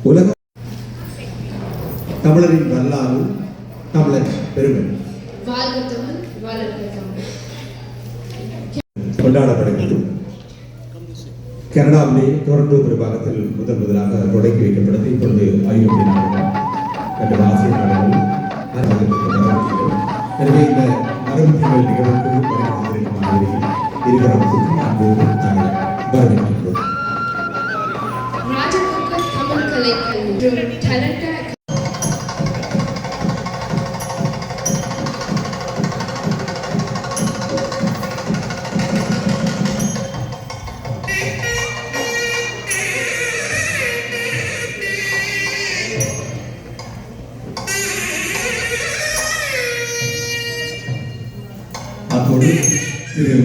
உலக தமிழரின் வரலாறு, தமிழர் பெருமை கொண்டாடப்படுகிறது. கனடாவிலே டொரண்டோ பிரபாகத்தில் முதலாக தொடங்கி வைக்கப்பட்டது. இப்பொழுது ஐரோப்பிய நாடுகள் மற்றும் ஆசிய நாடுகள் எனவே இந்த மரபுகள் நிகழ்வுக்கு இருக்கிறவர்களுக்கு அன்போடு நாங்கள் வரவேற்கின்றோம். அத்தோடு திரு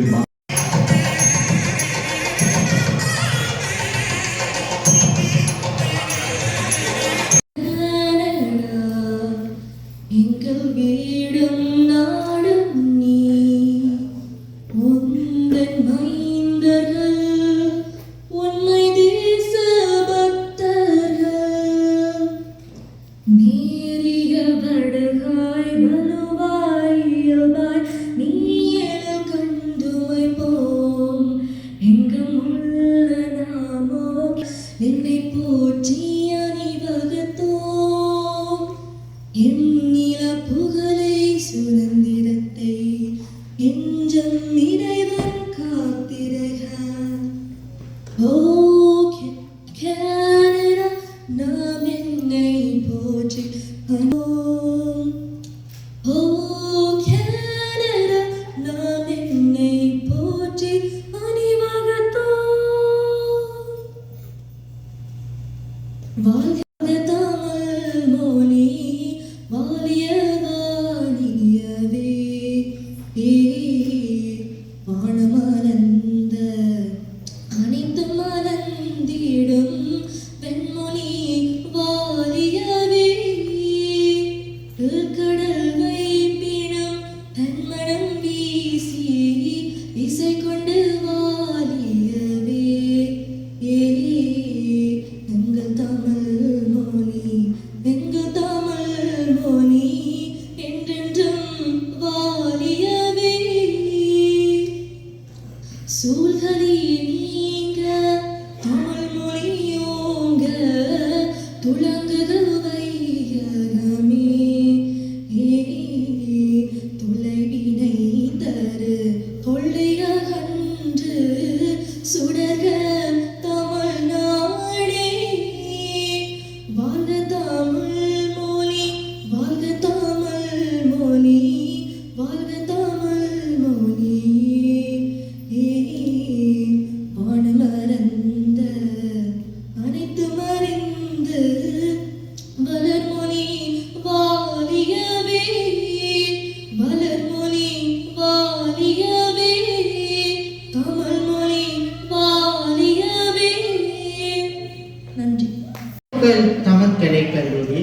தமிழ் கலைக்கல்லூரி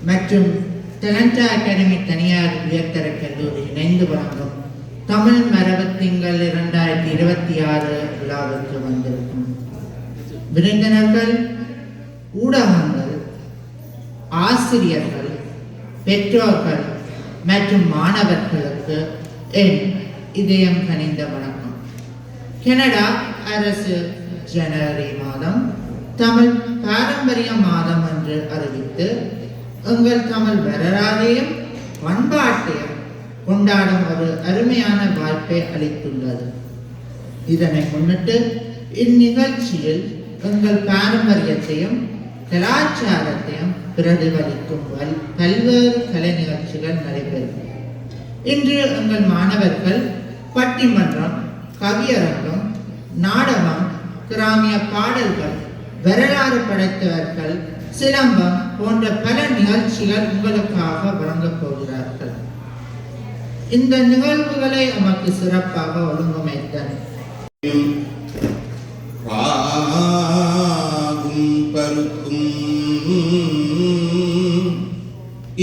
மற்றும் டொரண்டோ அகாடமி தனியார் உயர்தர கல்லூரி இணைந்து வழங்கும் தமிழ் மரபு திங்கள் 2026 விழாவிற்கு வந்திருக்கும் விருந்தினர்கள், ஊடகங்கள், ஆசிரியர்கள், பெற்றோர்கள் மற்றும் மாணவர்களுக்கு என் இதயம் கனிந்த வணக்கம். கனடா அரசு ஜனவரி மாதம் தமிழ் பாரம்பரிய மாதம் என்று அறிவித்து எங்கள் தமிழ் வரலாறையும் பண்பாட்டையும் கொண்டாடும் ஒரு அருமையான வாய்ப்பை அளித்துள்ளது. இதனை முன்னிட்டு இந்நிகழ்ச்சியில் எங்கள் பாரம்பரியத்தையும் கலாச்சாரத்தையும் பிரதிபலிக்கும் பல்வேறு கலை நிகழ்ச்சிகள் நடைபெறும். இன்று எங்கள் மாணவர்கள் பட்டிமன்றம், கவியரங்கம், நாடகம், கிராமிய பாடல்கள், வரலாறு படைத்தவர்கள், சிலம்பம் போன்ற பல நிகழ்ச்சிகள் உங்களுக்காக வழங்கப் போகிறார்கள். இந்த நிகழ்வுகளை நமக்கு சிறப்பாக ஒழுங்கமைத்தன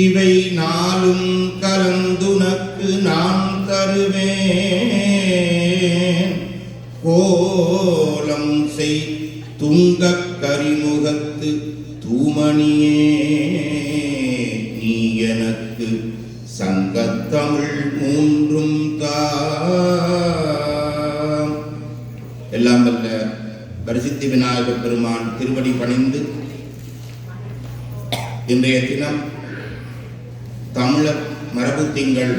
இவை நாளும் கலந்துனக்கு நான் தருவேன். கோலம் செய் துங்கக் கரிமுகத்து தூமணியே நீ எனக்கு சங்கத்தமிழ் மூன்றும் எல்லாம் வல்ல பரிசுத்த விநாயகப் பெருமான் திருவடி பணிந்து இன்றைய தினம் தமிழர் மரபு திங்கள்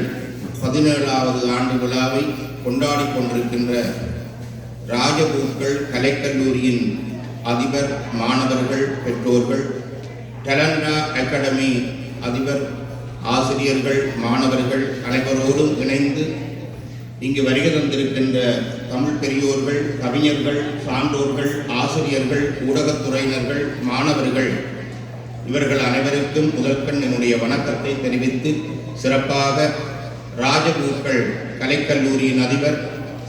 17வது ஆண்டு விழாவை கொண்டாடி கொண்டிருக்கின்ற ராஜபூக்கள் கலைக்கல்லூரியின் அதிபர், மாணவர்கள், பெற்றோர்கள், டலண்டா அகாடமி அதிபர், ஆசிரியர்கள், மாணவர்கள் அனைவரோடும் இணைந்து இங்கு வருகை தந்திருக்கின்ற தமிழ் பெரியோர்கள், கவிஞர்கள், சான்றோர்கள், ஆசிரியர்கள், ஊடகத்துறையினர்கள், மாணவர்கள் இவர்கள் அனைவருக்கும் முதற்கண் என்னுடைய வணக்கத்தை தெரிவித்து, சிறப்பாக ராஜபூக்கள் கலைக்கல்லூரியின் அதிபர்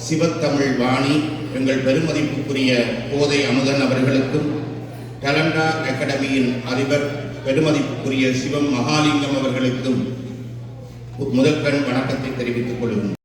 சிவத்தமிழ் வாணி எங்கள் பெருமதிப்புக்குரிய கோதை அமுதன் அவர்களுக்கும், டலண்டா அகாடமியின் அதிபர் பெருமதிப்புக்குரிய சிவம் மகாலிங்கம் அவர்களுக்கும் முதற்கண் வணக்கத்தை தெரிவித்துக் கொள்கிறோம்.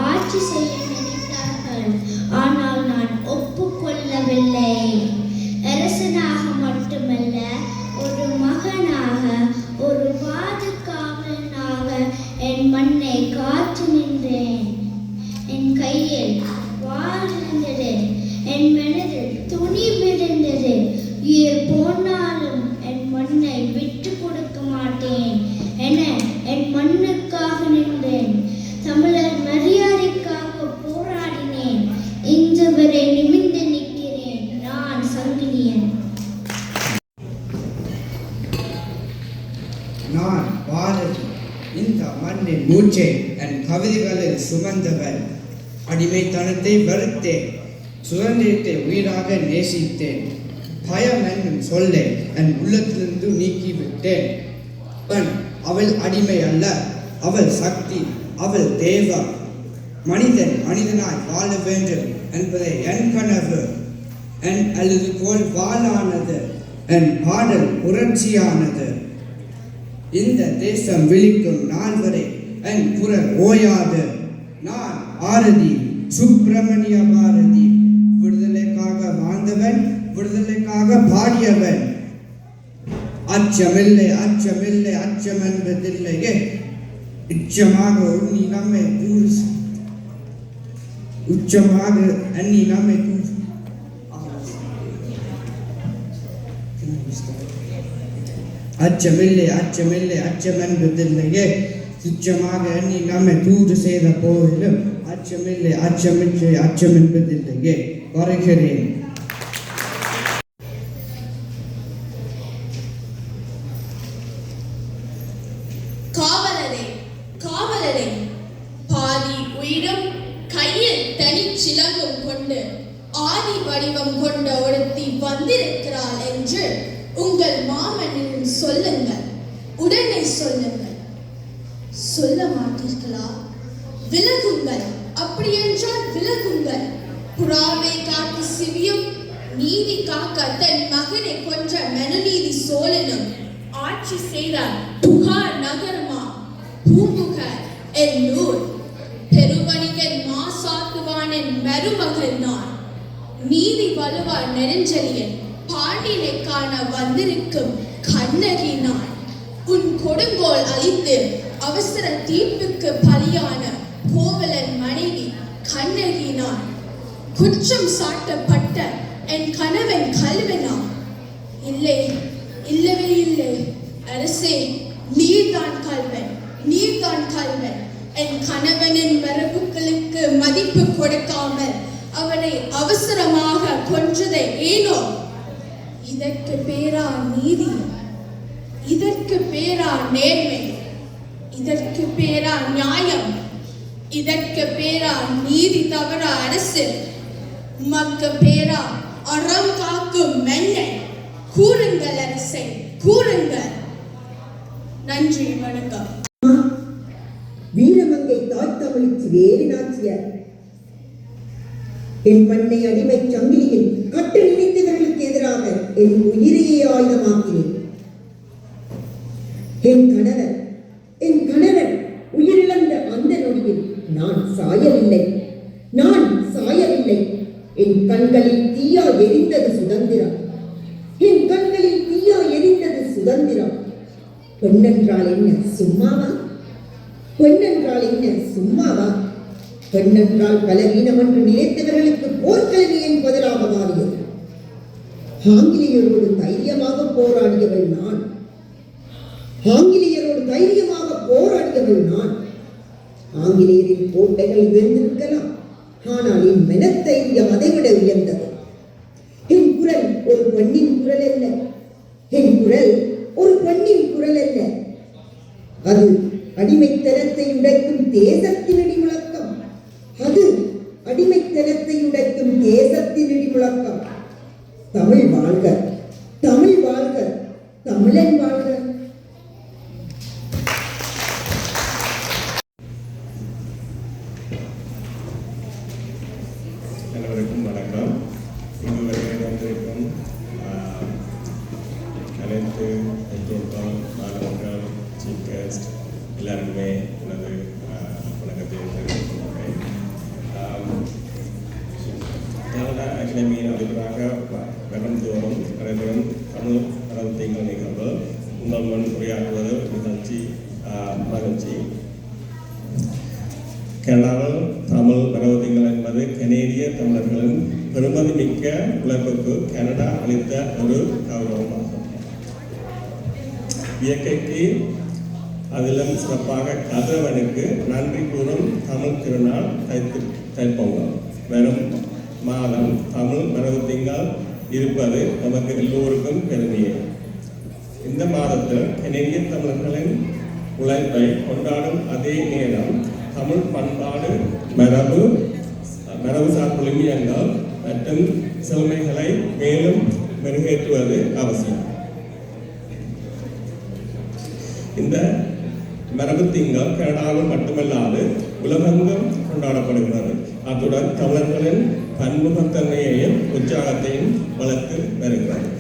ஆட்சி செய்ய நினைத்தார்கள், ஆனால் நான் ஒப்புக்கொள்ளவில்லை. அரசனாக மட்டுமல்ல, ஒரு மகனாக, ஒரு பாதுகாவலனாக என் மண்ணை காத்து நின்றேன். என் கையில் வாள் இருந்தது, என் மனதில் துணிவிருந்தது. உயிர் போனாலும் என் மண்ணை விட்டு கொடுக்க மாட்டேன் என என் மண்ணுக்காக நின்றேன். தமிழர் மரியாதைக்காக போராடினேன். இன்று வரை நிமிர்ந்து நிற்கிறேன். நான் சங்கிலியன். நான் பாரதி, இந்த மண்ணின் மூச்சை என் கவிதைகளில் சுமந்தவன். அடிமைத்தனத்தை வெறுத்தேன், சுதந்திரத்தை உயிராக நேசித்தேன். பயம் என்னும் சொல்லை என் உள்ளத்திலிருந்து நீக்கிவிட்டேன். அவள் அடிமை அல்ல, அவள் சக்தி, அவள் தேவம். மனிதன் மனிதனாய் வாழ வேண்டும் என்பதை என் கனவு. என் அழுதுகோல் வாளானது, என் பாடல் புரட்சியானது. இந்த தேசம் விழிக்கும் நாள் வரை என் குரல் ஓயாது. நான் பாரதி, சுப்பிரமணிய பாரதி. விடுதலைக்காக வாழ்ந்தவன், விடுதலைக்காக பாடியவன். அச்சமில்லை, அச்சமில்லை, அச்சம் என்பதில்லையே. உச்சமாக எண்ணி நம்மை உச்சமாக எண்ணி நம்மை அச்சமில்லை, அச்சமில்லை, அச்சம் என்பதில்லையே. துச்சமாக எண்ணி நம்மை தூது செய்த போதிலும் அச்சமில்லை, அச்சமில்லை, அச்சம் என்பதில்லையே. வருகிறேன். காவலரே, காவலரே, பாதி உயிரும் கையில் தனிச்சிலங்கும் கொண்டு ஆதி வடிவம் கொண்ட ஒருத்தி வந்திருக்கிறாள் என்று உங்கள் மாமனிடம் சொல்லுங்கள், உடனே சொல்லுங்கள். சொல்ல மாட்டீர்களா? விலகுங்கள். அப்படியென்றால் விலகுங்கள். புறாவை காத்து சிவியும் நீதி காக்க தன் மகனை கொன்ற மனுநீதி சோழனும் ஆட்சி செய்தார் புகார் நகரமா பூம்புகார் எல்லூர் பெருவணிகன் மாசாத்துவானின் மருமகள் நான். நீதி வலுவார் நெடுஞ்செழியன் பாண்டியனை காண வந்திருக்கும் கண்ணகி நான். உன் கொடுங்கோல் அழித்து அவசர தீர்ப்புக்கு பலியான கோவலன் மனைவி கண்ணகி நான். குற்றம் சாட்டப்பட்ட என் கணவன் கல்வனா? இல்லை, இல்லவே இல்லை. அரசே, நீர்தான் கல்வன், நீர்தான் கல்வன். என் கணவனின் மரபுகளுக்கு மதிப்பு கொடுக்காமல் அவனை அவசரமாக கொன்றதை ஏனோ? இதற்கு பேரா நீதி? இதற்கு பேரா நேர்மை? இதற்கு பேரா நியாயம்? இதற்கு பேரா நீதி தவற அரசு, மக்க பேரா அறம் காக்கும் மன்னன். கூறுங்கள் அரசை, கூறுங்கள். நன்றி, வணக்கம். வீரமங்கை தாய்த்தமிழ்ச்சி வேறு நாச்சியார். என் மண்ணை அடிமை சங்கிலியில் கட்டு நினைத்தவர்களுக்கு எதிராக என் உயிரையே ஆயுதமாக்கினேன். என் கணவர் உயிரிழந்த அந்த நொடியில் நான் சாயவில்லை. என் கண்களில் தீயா எரிந்தது சுதந்திரம். பெண்ணென்றால் என்ன சும்மாவா? பெண்ணென்றால் பலவீனம் என்று நினைத்தவர்களுக்கு போர்க்களமே என் பதிலாக மாறியது. ஆங்கிலேயரோடு தைரியமாக போராடியவள் நான். ஆங்கிலேயரின் கோட்டைகள் உயர்ந்திருக்கலாம், ஆனால் என் மனத்தைரியம் அதைவிட உயர்ந்தது. என் குரல் ஒரு பெண்ணின் குரல் அல்ல. அது அடிமைத்தனத்தை உடைக்கும் தேசத்தின் இடிமுழக்கம். தமிழ் வாழ்க, தமிழன் வாழ்க. அனைவருக்கும் வணக்கம். இங்கு வருகை வந்திருக்கும் அனைத்து பெற்றோர்கள், மாணவர்கள், சீஃப் கெஸ்ட் எல்லாருக்குமே எனது வணக்கத்தை தெரிவித்துள்ளேன். கனடா அகாடமியின் அதிபராக வருடந்தோறும் நடைபெறும் தமிழ் அறத்திங்கள் நிகழ்வு உங்கள் முன் உரையாற்றுவது மகிழ்ச்சி. கனடாவில் தமிழ் வரவுதிங்கள் என்பது கனேடிய தமிழர்களின் பெருமதிமிக்க உழைப்புக்கு கனடா அளித்த ஒரு கௌரவமாகும். இயற்கைக்கு அதிலும் சிறப்பாக கதிரவனுக்கு நன்றி கூறும் தமிழ் திருநாள் தைப்பொங்கல். வரும் மாதம் தமிழ் வரவுதிங்கள் இருப்பது நமக்கு எல்லோருக்கும் பெருமையே. இந்த மாதத்தில் கனேடிய தமிழர்களின் உழைப்பை கொண்டாடும் அதே நேரம் தமிழ் பண்பாடு, மரபுசார் புலிமியங்கள் மற்றும் சிறுமைகளை மேலும் மெருகேற்றுவது அவசியம். இந்த மரபு திங்கள் கனடாவில் மட்டுமல்லாது உலகெங்கும் கொண்டாடப்படுகிறது. அத்துடன் தமிழர்களின் பன்முகத்தன்மையையும் உற்சாகத்தையும் வளர்த்து வருகிறது.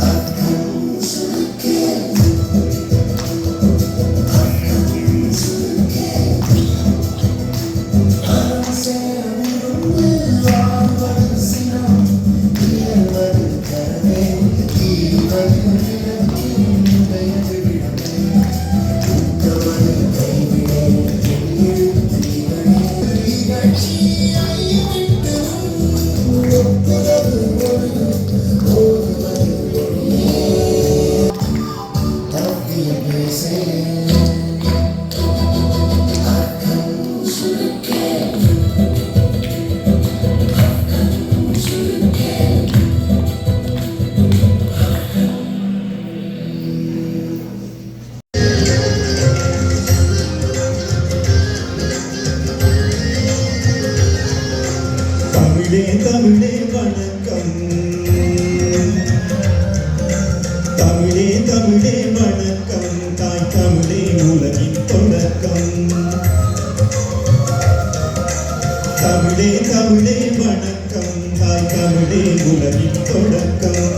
I've come தமிழே வணக்கம் தமிழே தமிழே வணக்கம் தாய் தமிழே உலகின் தொடக்கம் தமிழே தமிழே வணக்கம் தாய் தமிழே உலகின் தொடக்கம்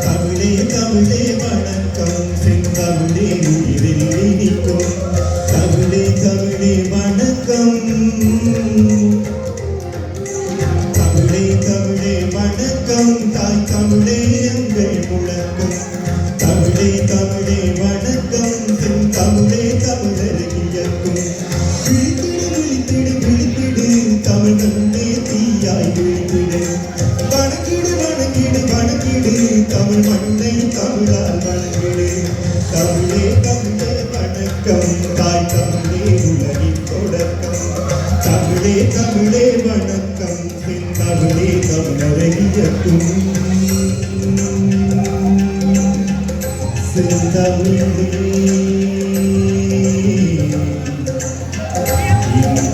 தமிழே தமிழே வணக்கம் செந்தமிழே உயிரில் இனிக்கும் தமிழே தமிழே வணக்கம் தமிழே தமிழே வணக்கம் தாய் தமிழே எங்கள் முழக்கம் தமிழே தமிழே வணக்கம் செந்தமிழே தமிழர் இயக்கும் விழித்திடு விழித்திடு தமிழ் கண்டே தீயாய் விழித்திடு வணங்கிடு வணங்கிடு வணங்கிடு தமிழ் மண்ணை தமிழால் வணங்கிடு தமிழே தமிழே வணக்கம் தாய் தமிழே உலகின் தொடக்கம் தமிழே தமிழே வணக்கம் தமிழே தமிழரை இயக்கும் செந்தமிழே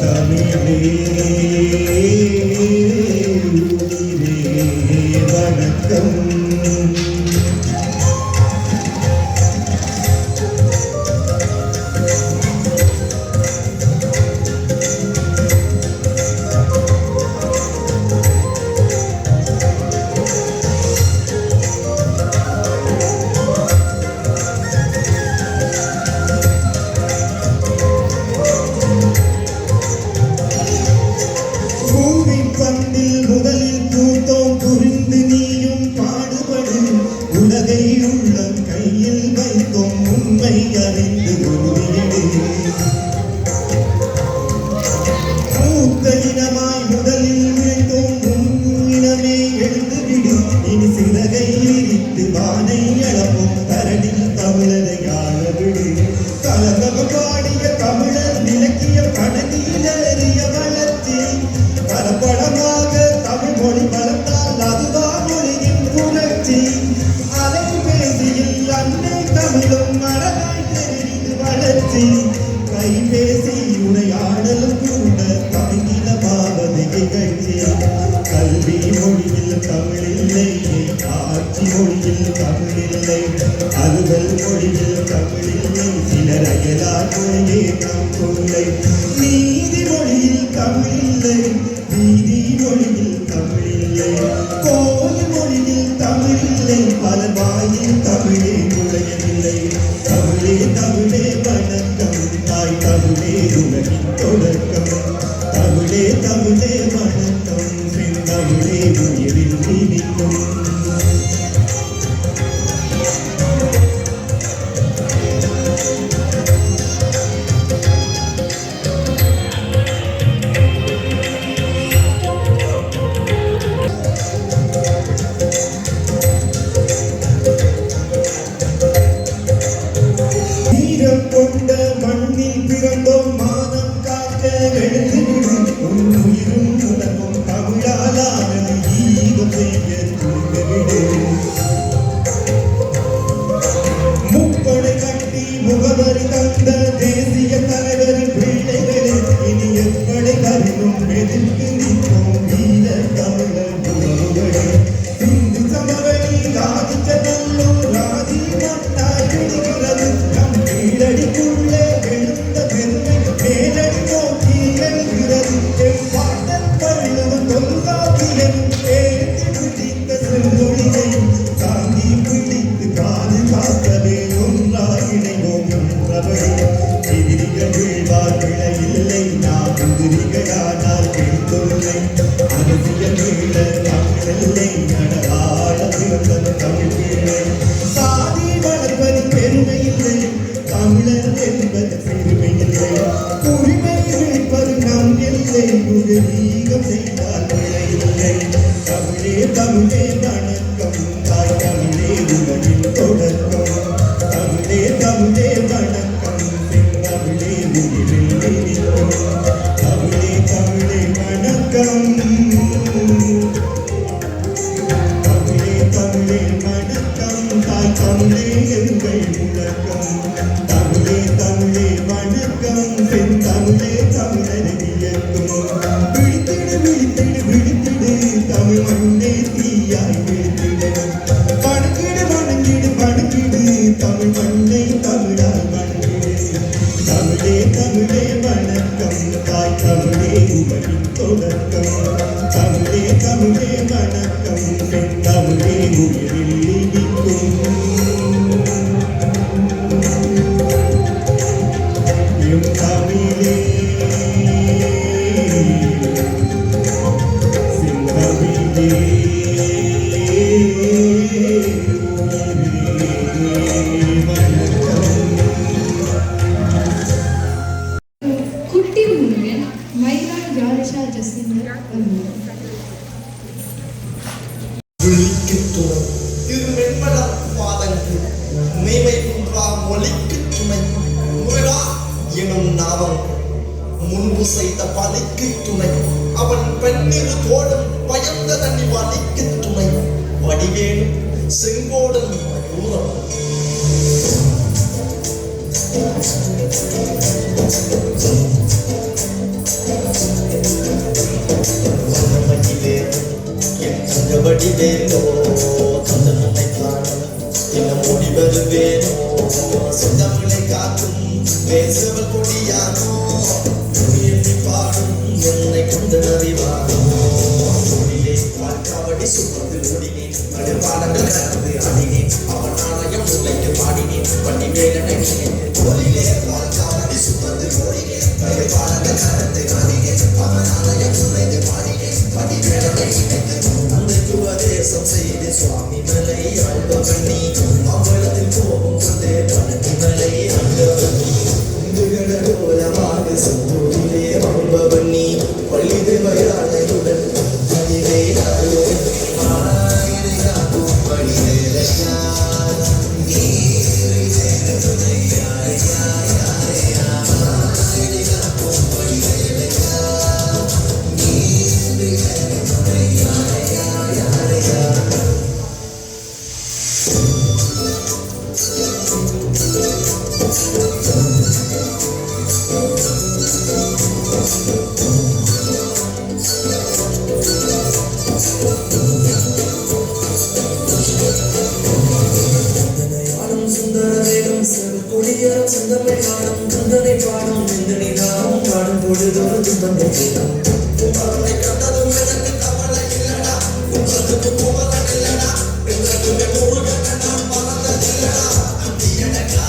தமிழே உயிரே வணக்கம் பூவின் பந்தில் முதலில் பூத்தோம் புரிந்து நீயும் பாடுபடு உலகை உள்ளம் கையில் வைத்தோம் உண்மை அறிந்து உறுதியிடு மூத்த இனமாய் முதலில் உழைத்தோம் முன்னினமே எழுந்துவிடு இனி சிறகை விரித்து வானை அளப்போம் தரணில் தமிழரை ஆளவிடு கலகம பாடிய தமிழர் இலக்கிய படகில் ஏறிய வளர்ச்சி பலப்படமாக தமிழ் மொழி வளர்த்தால் அதுதான் மொழியின் புரட்சி அலைபேசியில் அன்னை தமிழும் அழகாய் தெரிந்து வளர்ச்சி கைபேசி உரையாடலும் கூட தமிழினமாவது நிகழ்ச்சி கல்வி மொழியில் தமிழில்லை ஆட்சி மொழியில் தமிழில்லை அலுவல் மொழியில் தமிழில்லை சிலர் அயலார் மொழியே நம் கொள்ளை நீதி மொழியில் தமிழில்லை நீதி மொழியில் தமிழில்லை கோயில் மொழியில் தமிழில்லை பல வாயில் தமிழே நுழையவில்லை தமிழே தமிழே வணக்கம் தாய் தமிழே உலகின் தொடக்கம் தமிழே தமிழே வணக்கம் செந்தமிழே உயிரில் இனிக்கும் வீரம் கொண்ட மண்ணில் பிறந்தோம் மானம் காக்க எழுந்துவிடும் உயிரும் உலகம் தமிழாலானது ஈகம் செய்ய தூங்கவிடு முப்படை கட்டி முகவரி தந்த தேசிய தலைவரின் பிள்ளைகளே இனி எப்படை கருணும் எதிர்த்து நிற்போம் வீர தமிழர் உறவுகளே இந்து சமவெளி ராஜிச்ச நல்லூர் ராஜி மண்ணாய் விடுகிறது நம் கீழடிக்குள்ளே எழுந்த பெருமை மேலடி நோக்கி எழுகிறது எவ்வாட்டன் பழுவன் தொல்காப்பியன் ஏற்றி பிடித்த செங்கொழியை தாங்கி பிடித்து பாதுகாக்கவே ஒன்றாய் இணைவோம் என்றபடி எதிரிகள் வீழ்வார் விளையில்லை நாம் எதிரிகளானால் பிடித்தொல்லை அரசியல் வீழ தமிழில்லை நடவாழ பிறந்த தமிழ் பிள்ளை சாதி வளர்ப்பது பெருமை இல்லை தமிழர் என்பது பெருமை இல்லை உரிமை விழிப்பது நம் இல்லை ஒரு நீகம் செய்தால் பிழை இல்லை தமிழே தமிழே வணக்கம் தாய் தமிழே உலகின் தொடக்கம் தமிழே தமிழே வணக்கம் செந்தமிழே உயிரில் இனிக்கும் தமிழே தமிழே வணக்கம் தமிழே தமிழே வணக்கம் தாய் தமிழே எங்கள் முழக்கம் தமிழே தமிழே வணக்கம் செந்தமிழே தமிழரை இயக்கும் விழித்திடு விழித்திடு விழித்திடு தமிழ் வணக்கம் தமிழே உயிரில் இனிக்கும் எம் தமிழே செந்தமிழே குட்டி முருகன் மைதான் ஜாலிஷா ஜசிந்தர் விழிக்குத்துணை திருவெண்மல பாதங்கள் மெய்மை குன்றா மொழிக்கு துணை முருகா எனும் நாமம் முன்பு செய்த பலிக்கு துணை அவன் பெண்ணிரு தோடும் பயந்த தண்ணி வலிக்கு துணை வடிவேலும் செங்கோடன் மயூரம் வடிவேலோ தந்த முனை காணும் இன்னும் முடி வருவேனோ சொந்தமிழை காக்கும் பேசுவல் கொடியானோ எண்ணி பாடும் என்னை கொண்டு அறிவானோ மொழியே வாழ்க்காவடி சுமத்தில் ஓடினேன் நடுவாளங்கள் கலந்து ஆடினேன் அவன் நாணயம் முல்லைக்கு பாடினேன் வண்டி வேலனை ஒலிலே வாழ்க்காவடி சுமத்தில் ஓடினேன் நடுவாளங்கள் கலந்து ஆடினேன் அவன் நாணயம் முல்லைக்கு பாடினேன் வண்டி வேலனை உபதேசம் செய்து சுவாமி மலை ஆழ்பவனி அவ்வளத்தில் கோபம் கொண்டு பழனி மலை ஆழ்பவனி கோலமாக செந்தூரிலே ஆழ்பவனி பள்ளிது வயானையுடன் அதிலே குடியரம் சொந்தமை காணும் குந்தனை பாடும் நிந்தனை நாமும் பாடும் பொழுதோடு துன்பம் குமரனை கண்டதும் எனக்கு கவலை இல்லடா உங்களுக்கு குமரன் இல்லடா எங்களுக்குமே முருகன் நான் மறந்ததில்லடா அந்தி எனக்கா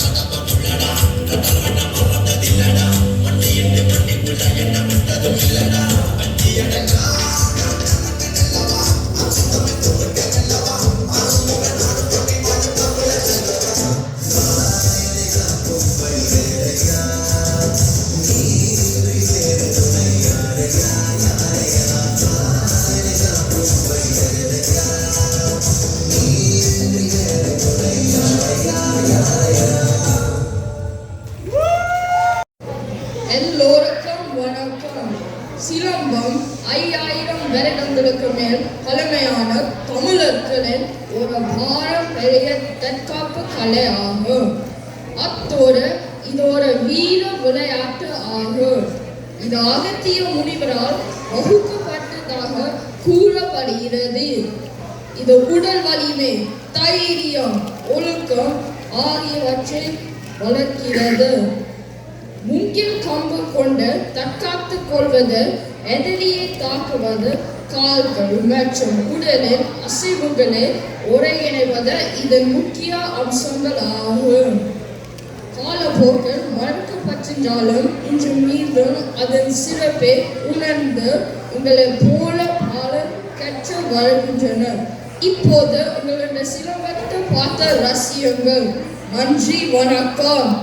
கடப்பட்டுள்ளடா கடவன மறந்ததில்லடா மண்ணி என்று மண்ணிக்குள்ள என்ன விட்டதும் இல்லடா அந்தி எனக்கா எல்லோருக்கும் வணக்கம். சிலம்பம் 5000 வருடங்களுக்கு மேல் பழமையான தமிழர்களின் ஒரு பாரம்பரிய தற்காப்பு கலை ஆகும். அத்தோடு இது ஒரு வீர விளையாட்டு ஆகும். இது அகத்திய முனிவரால் வகுக்கப்பட்டதாக கூறப்படுகிறது. இது உடல் வலிமை, தைரியம், ஒழுக்கம் ஆகியவற்றை வளர்க்கிறது. மூங்கில் கம்பு கொண்டு தற்காத்துக் கொள்வது, எதிரியை தாக்குவது, கால்கள் மற்றும் உடலின் அசைவுகளை ஒருங்கிணைவது இதன் முக்கிய அம்சங்கள் ஆகும். காலப்போக்கில் மறுக்கப்பட்டிருந்தாலும் இன்று மீண்டும் அதன் சிறப்பை உணர்ந்து உங்களை போல பலர் கற்று வருகின்றனர். இப்போது உங்களுடைய சிலவற்றை பார்த்த ரசியுங்கள். நன்றி, வணக்கம்.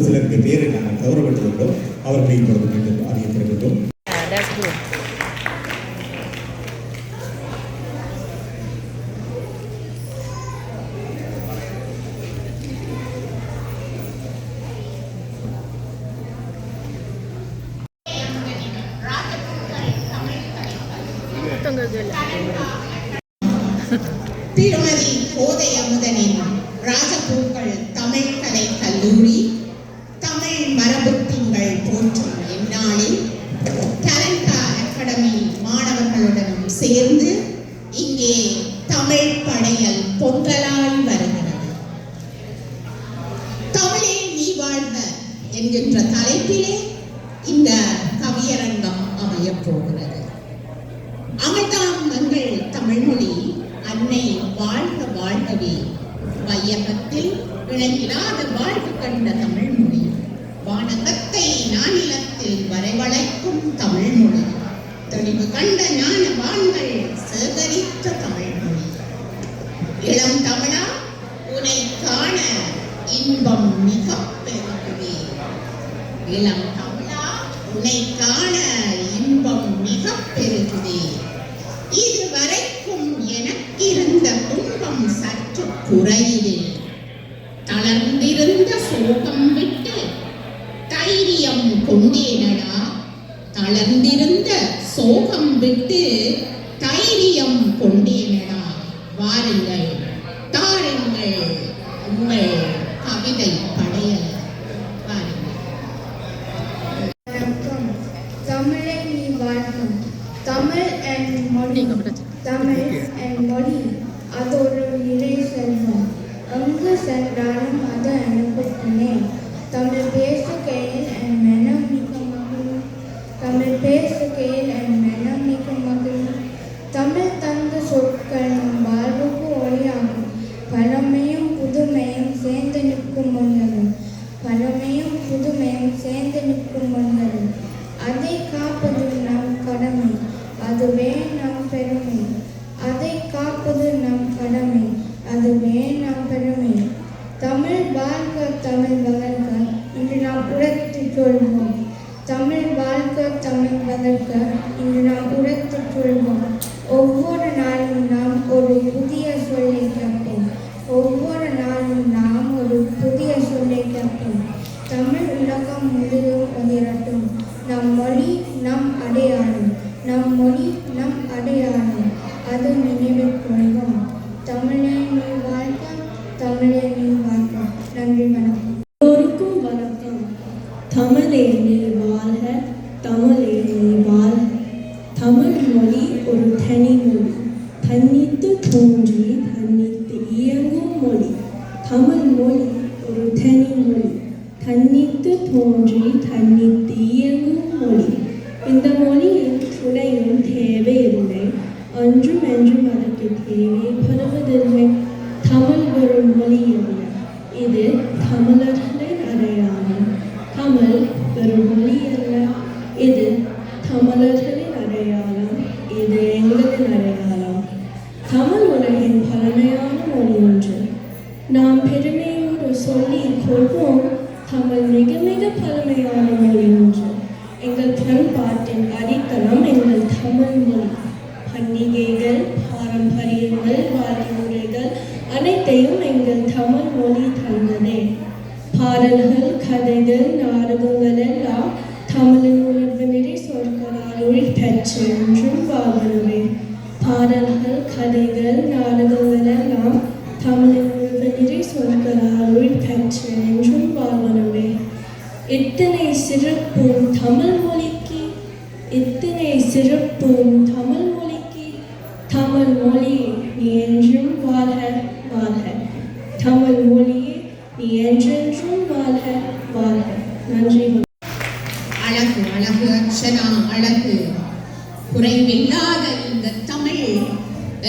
சிலருக்கு பேரை நாங்கள் கௌரவிட்டிருக்கிறோம். அவர்களை இப்பொழுது மீண்டும் அறியப்படுகின்றோம். திருமதி கோதை அமுதனின் ராஜபூக்கள் தமிழ் கலை கல்லூரி தமிழ் மரபு திங்கள் போற்றும் இந்நாளில் டேலண்டா அகாடமி மாணவர்களுடனும் சேர்ந்து இங்கே தமிழ் படையல் பொங்கலாய் வருகிறது. தமிழே நீ வாழ்க என்கின்ற தலைப்பிலே இந்த கவியரங்கம் அமையப் போகிறது. அமிழ்தாம் எங்கள் தமிழ்மொழி அன்னை வாழ்க வாழ்கவே, வையகத்தில் இணையில்லாத வாழ்வு கண்ட தமிழ்மொழி, வானகத்தை நானிலத்தில் வரைவளைக்கும் தமிழ்மொழி, தெளிவு கண்ட ஞானவான்கள் சேகரித்த தமிழ்மொழி. இளம் தமிழா உனை காண இன்பம் மிக பெருகுவே, இளம் தமிழா உனை காண இன்பம் மிக பெருகுவே, இதுவரைக்கும் எனக்கிருந்த துன்பம் சற்று குறையுது, தளர்ந்திருந்த சோகம் விட்டு தைரியம் கொண்டேனடா, தளர்ந்திருந்த சோகம் விட்டு தைரியம் கொண்டேனடா, வாருங்கள் தாருங்கள் உங்கள் கவிதை படையல் வாருங்கள். வணக்கம். தமிழை நீ வாழ்க. தமிழ் என் மொழி, தமிழ் என் மொழி அது ஒரு நிறை செல்வம், எங்கு சென்றாலும் அது எனக்கு துணை. தமிழ் பேசுகையில் என் மனம் மிக மகிழும், தமிழ் பேசுகையில் என் மனம் மிக மகிழும். தமிழ் தந்த சொற்கள் நம் வாழ்வுக்கு ஒளியாகும், பழமையும் புதுமையும் சேர்ந்து நிற்கும் முன்னரும், பழமையும் புதுமையும் சேர்ந்து நிற்கும் முன்னரும். அதை காப்பது நம் கடமை, அதுவே நம் பெருமை. அதை காப்பது நம் கடமை, அதுவே நம் பெருமை. தமிழ் வாழ்க தமிழ் வளர்க இன்று நாம் உரைத்துச் சொல்வோம். தமிழ் வாழ்க தமிழ் வளர்க இன்று நாம் உரைத்துச் சொல்வோம். ஒவ்வொரு நாளும் நாம் ஒரு புதிய சொல்லை கேட்போம், ஒவ்வொரு நாளும் நாம் ஒரு புதிய சொல்லை கேட்போம். தமிழ் உலகம் முழுதும் உயரட்டும். நம் மொழி நம் அடையாளம், நம் மொழி நம் அடையாளம், அது நினைவில் கொள்வோம். தமிழே நீ வாழ்க, தமிழே நீ வாழ்க. நன்றி, வணக்கம். எல்லோருக்கும் வணக்கம். தமிழே நீ வாழ்க, தமிழே நீ வாழ்க. தமிழ் மொழி ஒரு தனி மொழி, தன்னித்து தோன்றி தன்னித்து இயங்கும் மொழி. தமிழ் மொழி ஒரு தனி மொழி, தன்னித்து தோன்றி தன்னித்து இயங்கும் மொழி. இந்த மொழியில் துணையும் தேவையில்லை, அன்றும் என்றும் அதற்கு தேவைப்படுவதில்லை. தமிழ் ஒரு மொழி அல்ல, இது தமிழர்களின் அடையாளம். தமிழ் ஒரு மொழி அல்ல, இது தமிழர்களின் அடையாளம், இது எங்களின் அடையாளம். தமிழ் உலகின் பழமையான மொழி ஒன்று. நாம் பெருமையோடு சொல்லிக் கொள்வோம், தமிழ் மிக மிக பழமையான மொழி ஒன்று. எங்கள் பண்பாட்டின் அடித்தளம் எங்கள் தமிழ் மொழி. பண்டிகைகள், பாரம்பரியங்கள், வழிமுறைகள் அனைத்தையும் எங்கள் தமிழ் மொழி தந்ததே. பாடல்கள், கதைகள், நாடகங்கள் எல்லாம் தமிழின் உணர்வு நிறை சொற்களால் ஒளி பெற்று என்றும் வாழ்வனவே. பாடல்கள், கதைகள், நாடகங்கள் எல்லாம் தமிழின் உணர்வு நிறை சொற்களால் ஒளி பெற்று என்றும் வாழ்வனவே. இத்தனை சிறப்பும் தமிழ் மொழிக்கு, இத்தனை சிறப்பும் தமிழ் மொழிக்கு. தமிழ் மொழி நீ என்றும் வாழ்க வாழ்க. தமிழ் மொழியே நீ என்றென்றும் வாழ்க வாழ்க. நன்றி. அழகு அழகு அக்ஷரா அழகு, குறைவில்லாத இந்த தமிழ்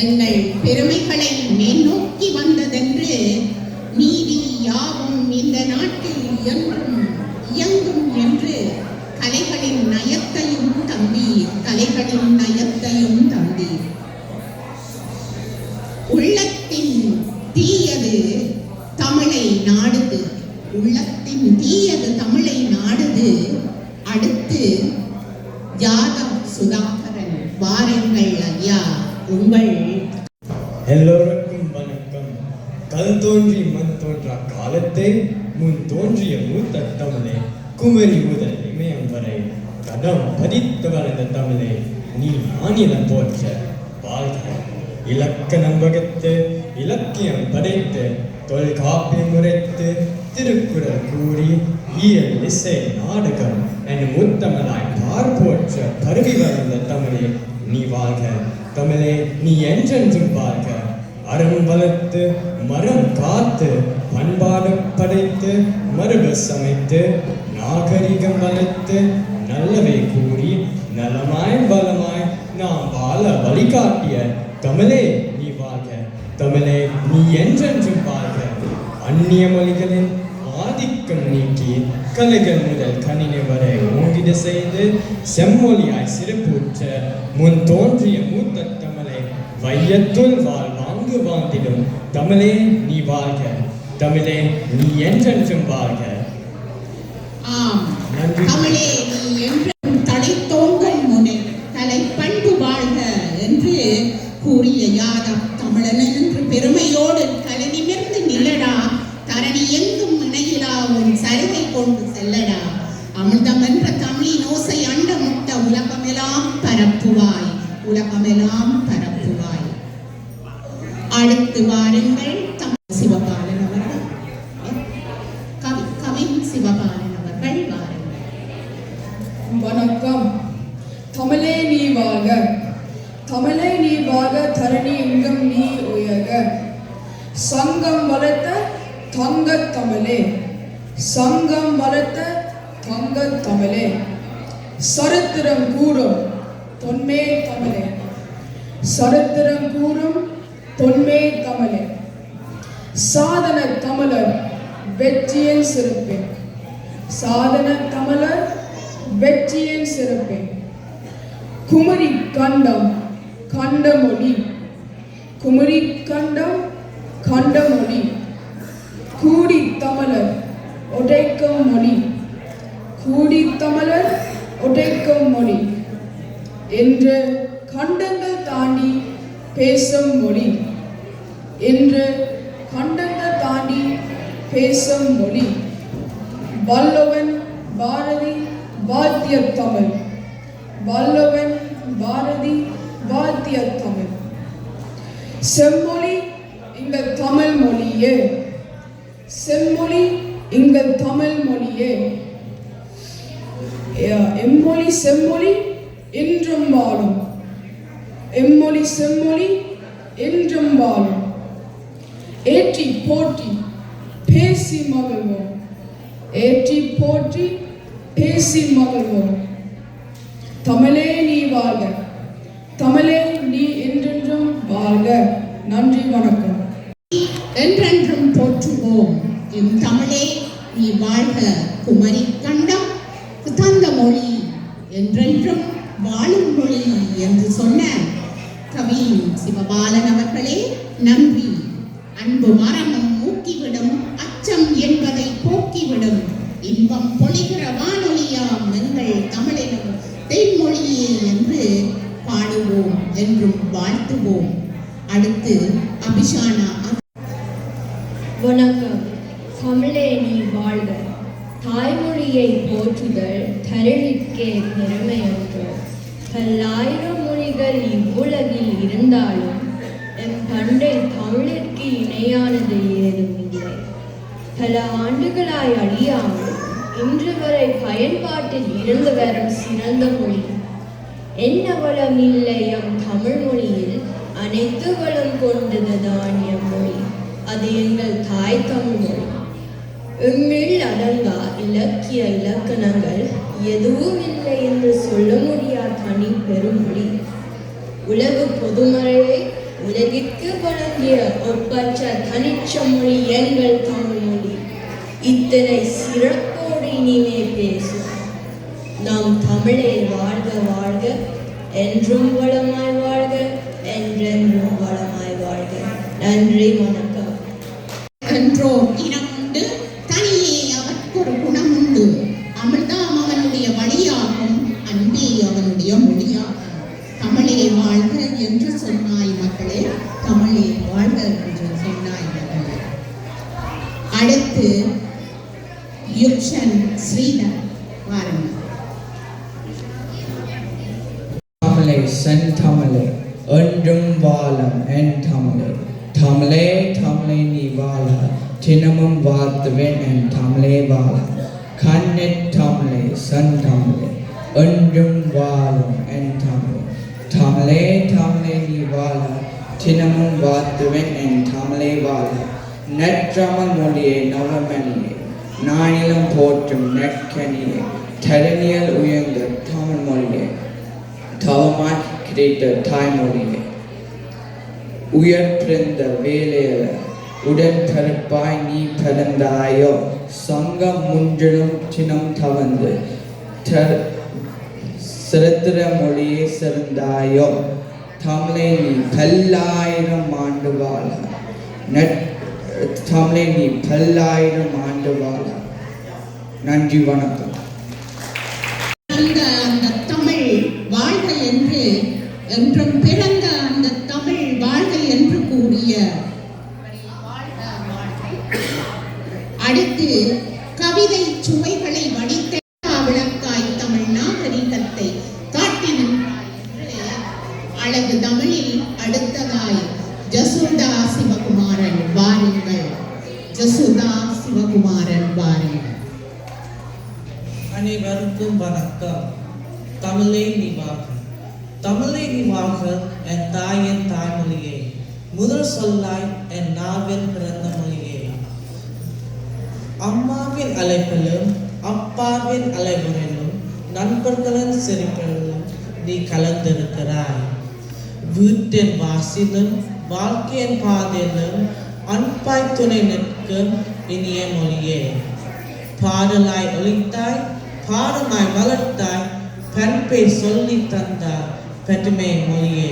எங்கள் பெருமைகளை மேல்நோக்கி வந்ததென்று நீதி யாவும் இந்த நாட்டில் இயங்கும் என்று கலைகளின் நயத்தையும் தந்தீர், கலைகளின் நயத்தையும் தந்தீர். உள்ளத்தின் தீயது தமிழை நாடுது, உள்ளத்தின் தீயது தமிழை நாடுது. அடுத்து யாதவ் சுதாகரன், வாருங்கள் ஐயா உங்கள். எல்லோருக்கும் வணக்கம். கல் தோன்றி மண் தோன்றா காலத்தை முன் தோன்றிய மூத்த தமிழே, குமரி முதல் இமயம் வரை கடம் பதித்து வளர்ந்த தமிழே, நீ மாநிலம் போற்ற வாழ்க. இலக்கணம் வகுத்து இலக்கியம் படைத்து தொல்காப்பியம் உரைத்து திருக்குறள் கூறி இயல் இசை நாடகம் என் முத்தமிழாய் பார்ப்போற்ற பருவி வளர்ந்த தமிழே, நீ வாழ்க. தமிழே, நீ என்றென்றும் வாழ்க. அறம் வளர்த்து மரம் காத்து பண்பாடு படைத்து மரபு சமைத்து நாகரிகம் வளர்த்து நல்லவை கூறி நலமாய் பலமாய் நாம் வாழ வழிகாட்டிய தமிழே, நீ வாழ்க. தமிழே, நீ என்றென்றும் வாழ்க. அந்நிய மொழிகளின் ஆதிக்கம் நீக்கி கலைகள் முதல் கணினி வரை ஓங்கிட செய்து செம்மொழியாய் சிறப்புற்ற முன் தோன்றிய மூத்த தமிழை வையத்துள் வாழ்வாங்கு வாழ்ந்திடும் தமிழே, நீ வாழ்க. தமிழே, நீ என்றென்றும் வாழ்க. ஆம், தமிழே நீ என்றும் தழைத்தோங்கல் முனை தலை பண்பு வாழ்க என்று கூறிய யாதவ் தமிழன் என்று பெருமையோடு தலை நிமிர்ந்து நில்லடா, தரணி எங்கும் இணையிலா உன் சருகை கொண்டு செல்லடா. அமிர்தம் என்ற தமிழின் ஓசை அண்டமுட்ட உலகமெல்லாம் பரப்புவாய், உலகமெல்லாம் பரப்புவாய். அடுத்து வாருங்கள் சிவபாலன் அவர்கள். கவி சிவபாலன் அவர்கள் வாருங்கள். வணக்கம். தமிழே நீ வாழ்க, தமிழே நீ வாழ்க, தரணி எங்கும் நீ உயர்க. சங்கம் வளர்த்த தங்க தமிழே, சங்கம் வளர்த்த தங்க தமிழே, சரித்திரம் கூறும் தொன்மே தமிழே, சரித்திரம் கூறும் தொன்மே தமிழே. சாதன தமிழர் வெற்றியின் சிறப்பே, சாதன தமிழர் வெற்றியின் சிறப்பே. குமரி கண்டம் கண்டமொழி, குமரி கண்டம் கண்டமொழி. கூடி தமிழர் உடைக்கும் மொழி, கூடி தமிழர் உடைக்கும் மொழி என்று கண்டங்கள் தாண்டி பேசும் மொழி, என்று கண்டங்கள் தாண்டி பேசும் மொழி. வள்ளுவன் பாரதி வாத்திய தமிழ், வள்ளுவன் பாரதி வாத்திய தமிழ். செம்மொழி எங்கள் தமிழ் மொழியே, செம்மொழி எங்கள் தமிழ் மொழியே. எம்மொழி செம்மொழி என்றும் வாழும், எம்மொழி செம்மொழி என்றும் வாழும். ஏற்றி போற்றி பேசி மகிழ்வோம், ஏற்றி போற்றி பேசி மகிழ்வோம். தமிழே நீ வாழ்க, தமிழே நீ என்றென்றும் வாழ்க. நன்றி, வணக்கம். என்றென்றும் போற்றுவோம் எம் தமிழே நீ வாழ்க. குமரி கண்டம் தந்த மொழி என்றென்றும் வாழும் மொழி என்று சொன்ன கவி சிவபாலன் அவர்களே நன்றி. அன்பு மரமும் ஊக்கிவிடும், அச்சம் என்பதை போக்கிவிடும், இன்பம் பொழிகிற வானொலியாம் எங்கள் தமிழிலும் தென்மொழியே என்று பாடுவோம், என்றும் வாழ்த்துவோம். அடுத்து அபிஷானா. வணக்கம். தமிழே நீ வாழ்க. தாய்மொழியை போற்றுதல் தரணிற்கே பெருமை என்று. பல்லாயிரம் மொழிகள் இவ்வுலகில் இருந்தாலும் எம் பண்டை தமிழிற்கு இணையானது ஏதும் இல்லை. பல ஆண்டுகளாய் அழியாமல் இன்று வரை பயன்பாட்டில் இருந்து வரும் சிறந்த மொழி. என்ன வளம் இல்லை எம் தமிழ் மொழியில், அனைத்து வளம் கொண்டதுதான் எம் மொழி. அது எங்கள் தாய் தமிழ் மொழி. எம்மில் அடங்கா இலக்கிய இலக்கணங்கள் எதுவும் இல்லை என்று சொல்ல முடியாத தனி பெருமொழி. உலக பொதுமறையை உலகிற்கு வழங்கிய ஒப்பற்ற தனிச்ச மொழி எங்கள் தமிழ் மொழி. இத்தனை சிறப்போடு இனிமே பேசும் தமிழே வாழ்க வாழ்க, என்றும் வளமாய் வாழ்க, என்றென்றும் வளமாய் வாழ்க. நன்றி, வணக்கம். என்றோர் இனம் உண்டு, தனியே அவர்க்கொரு குணம் உண்டு. அமிர்தாம் அவனுடைய வழியாகும், அன்பே அவனுடைய மொழியாகும். தமிழே வாழ்க என்று சொன்னாய் மக்களே, தமிழே வாழ்க என்று சொன்னாய் மக்களே. அடுத்து யுக்ஷன் ஸ்ரீதர் வாருங்கள். தமிழே செந்தமிழே என்றும் வாழும் என் தமிழே, தமிழே தமிழே நீ வாழ தினமும் வாழ்த்துவேன் என் தமிழே வாழ. கண்ணிற் தமிழே செந்தமிழே என்றும் வாழும் என் தமிழே, தமிழே தமிழே நீ வாழ தினமும் வாழ்த்துவேன் என் தமிழே வாழ. நற்றமிழ் மொழியே நவமணியே நானிலம் போற்றும் நற்கனியே, தரணியல் உயர்ந்த தமிழ் மொழியே தவமாய் கிடைத்த தாய்மொழியே. உயர் பிறந்த வேலையில உடன்பிறப்பாய் நீ பிறந்தாயோ, சங்கம் முன்றிலும் தினம் தவந்து சிறத்திர மொழியே சிறந்தாயோ. தமிழை நீ பல்லாயிரம் ஆண்டு வாழ, தமிழை நீ பல்லாயிரம் ஆண்டு வாழ. நன்றி, வணக்கம். அந்த தமிழ் வாழ்க என்று என்றும் பிறந்த அந்த தமிழ் வாழ்க என்று கூறிய அடுத்து கவிதை சுவைகளை வடித்த விளக்காய் தமிழ் நாகரிகத்தை காட்டி நின்றாய் என்று அழகு தமிழில் அடுத்ததாய் ஜசுதா சிவகுமாரன் வாருங்கள். ஜசுதா சிவகுமாரன் வாருங்கள். அனைவருக்கும் வணக்கம். தமிழே நீ வாழ்க, தமிழே நீ வாழ்க என் தாயின் தாய்மொழியே, முதல் சொல்லாய் என் நாவில் பிறந்த மொழியே. அம்மாவின் அழைப்பிலும் அப்பாவின் அழைப்புகளிலும் நண்பர்களின் சிரிப்பிலும் நீ கலந்திருக்கிறாய். வீட்டின் வாசிலும் வாழ்க்கையின் பாதையிலும் அன்பாய் துணை நிற்கும் இனிய மொழியே. பாடலாய் ஒழித்தாய், பாடமாய் வளர்த்தாய், பண்பை சொல்லி தந்தாய் பெருமை மொழியே.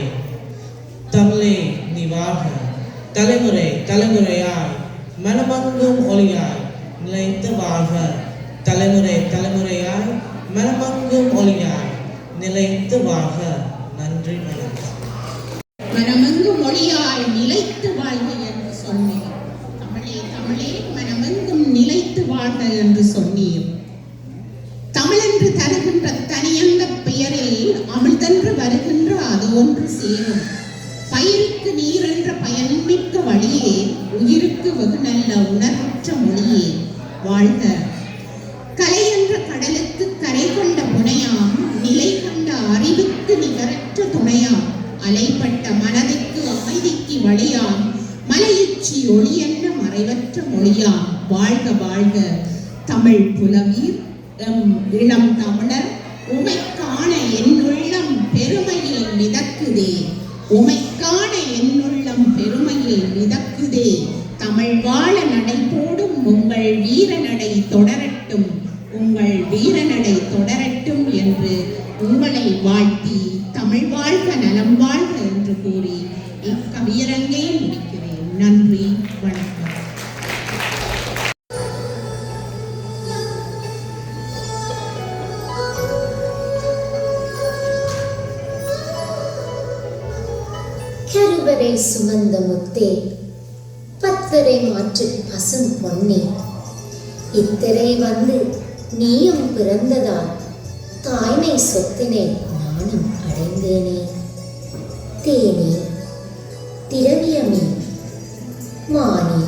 தமிழே நீ வாழ்க, தலைமுறை தலைமுறையாய் மனமங்கும் ஒளியாய் நிலைத்து வாழ்க. தலைமுறை தலைமுறையாய் மனமங்கும் ஒளியாய் நிலைத்து வாழ்க. நன்றி, வணக்கம். மனமெங்கும் மொழியாய் நிலைத்து வாழ்க என்று சொன்னேன். தமிழே தமிழே மனமெங்கும் நிலைத்து வாழ்க என்று சொன்னீர். தமிழென்று தருகின்ற தனியங்க பெயரில் அமிழ்தென்று வருகின்ற அது ஒன்று சேரும். பயிருக்கு நீர் என்ற பயன்மிக்க வழியே, உயிருக்கு வெகு நல்ல உணர்வற்ற மொழியே வாழ்க. கலை என்ற கடலுக்கு கரை கொண்ட புனையாம், நிலை கொண்ட அறிவுக்கு நிகரற்ற துணையாம், அலைப்பட்ட மனதிற்கு அமைதிக்கு வழியாம், மலையுச்சி ஒளி என்ன மறைவற்ற மொழியாம் வாழ்க வாழ்க. தமிழ் புலவீர் எம் இளம் தமிழர், உமைக்கான என்னுள்ளம் பெருமையில் மிதக்குதே, உமைக்கான என்னுள்ளம் பெருமையில் மிதக்குதே. தமிழ் வாழ நடை போடும் உங்கள் வீரநடை தொடரட்டும், உங்கள் வீரநடை தொடரட்டும் என்று உங்களை வாழ்த்தி தமிழ் வாழ்க நலம் வாழ்க என்று கூறி இக்கவியரங்கை முடிக்கிறேன். நன்றி, வணக்கம். கருவறை சுமந்த முத்தே, பத்தரை மாற்று பசும் பொன்னே, இத்தரை வந்து நீயும் பிறந்ததால் தாய்மை சொத்தினை நானும் அடைந்தேனே. தேனே, திரவியமே, மானே,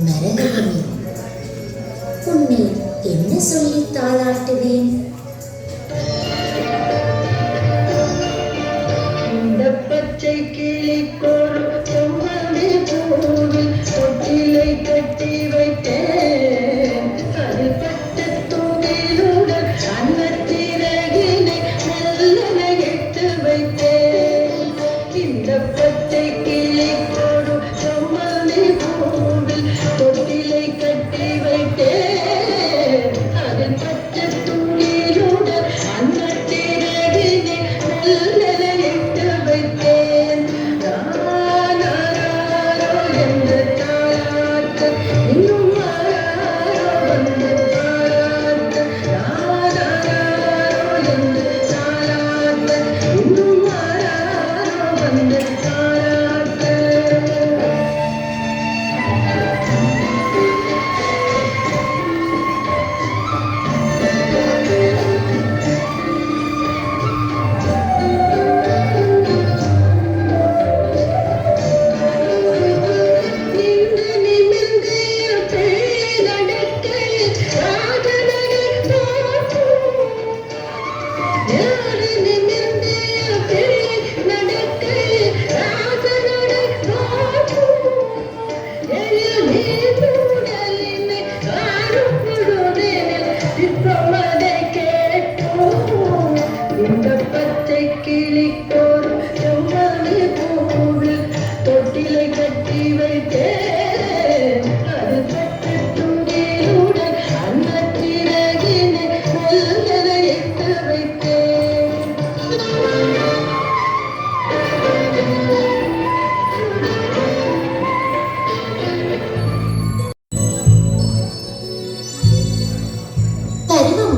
மரகதமே, உன்னை என்ன சொல்லி தாளாட்டுவேன்? பச்சை கிளிக்கோடு செம்மணி பூவில் தொட்டிலை கட்டி வைத்தேன். அதில் பட்ட தூணிலுடன் அன்னத்திரகினை நல்லென இட்டு வைத்தேன். இந்த பச்சை கிளிக்கோடு செம்மணி பூவில் தொட்டிலை கட்டி வைத்தேன். அதில் பட்ட தூணில்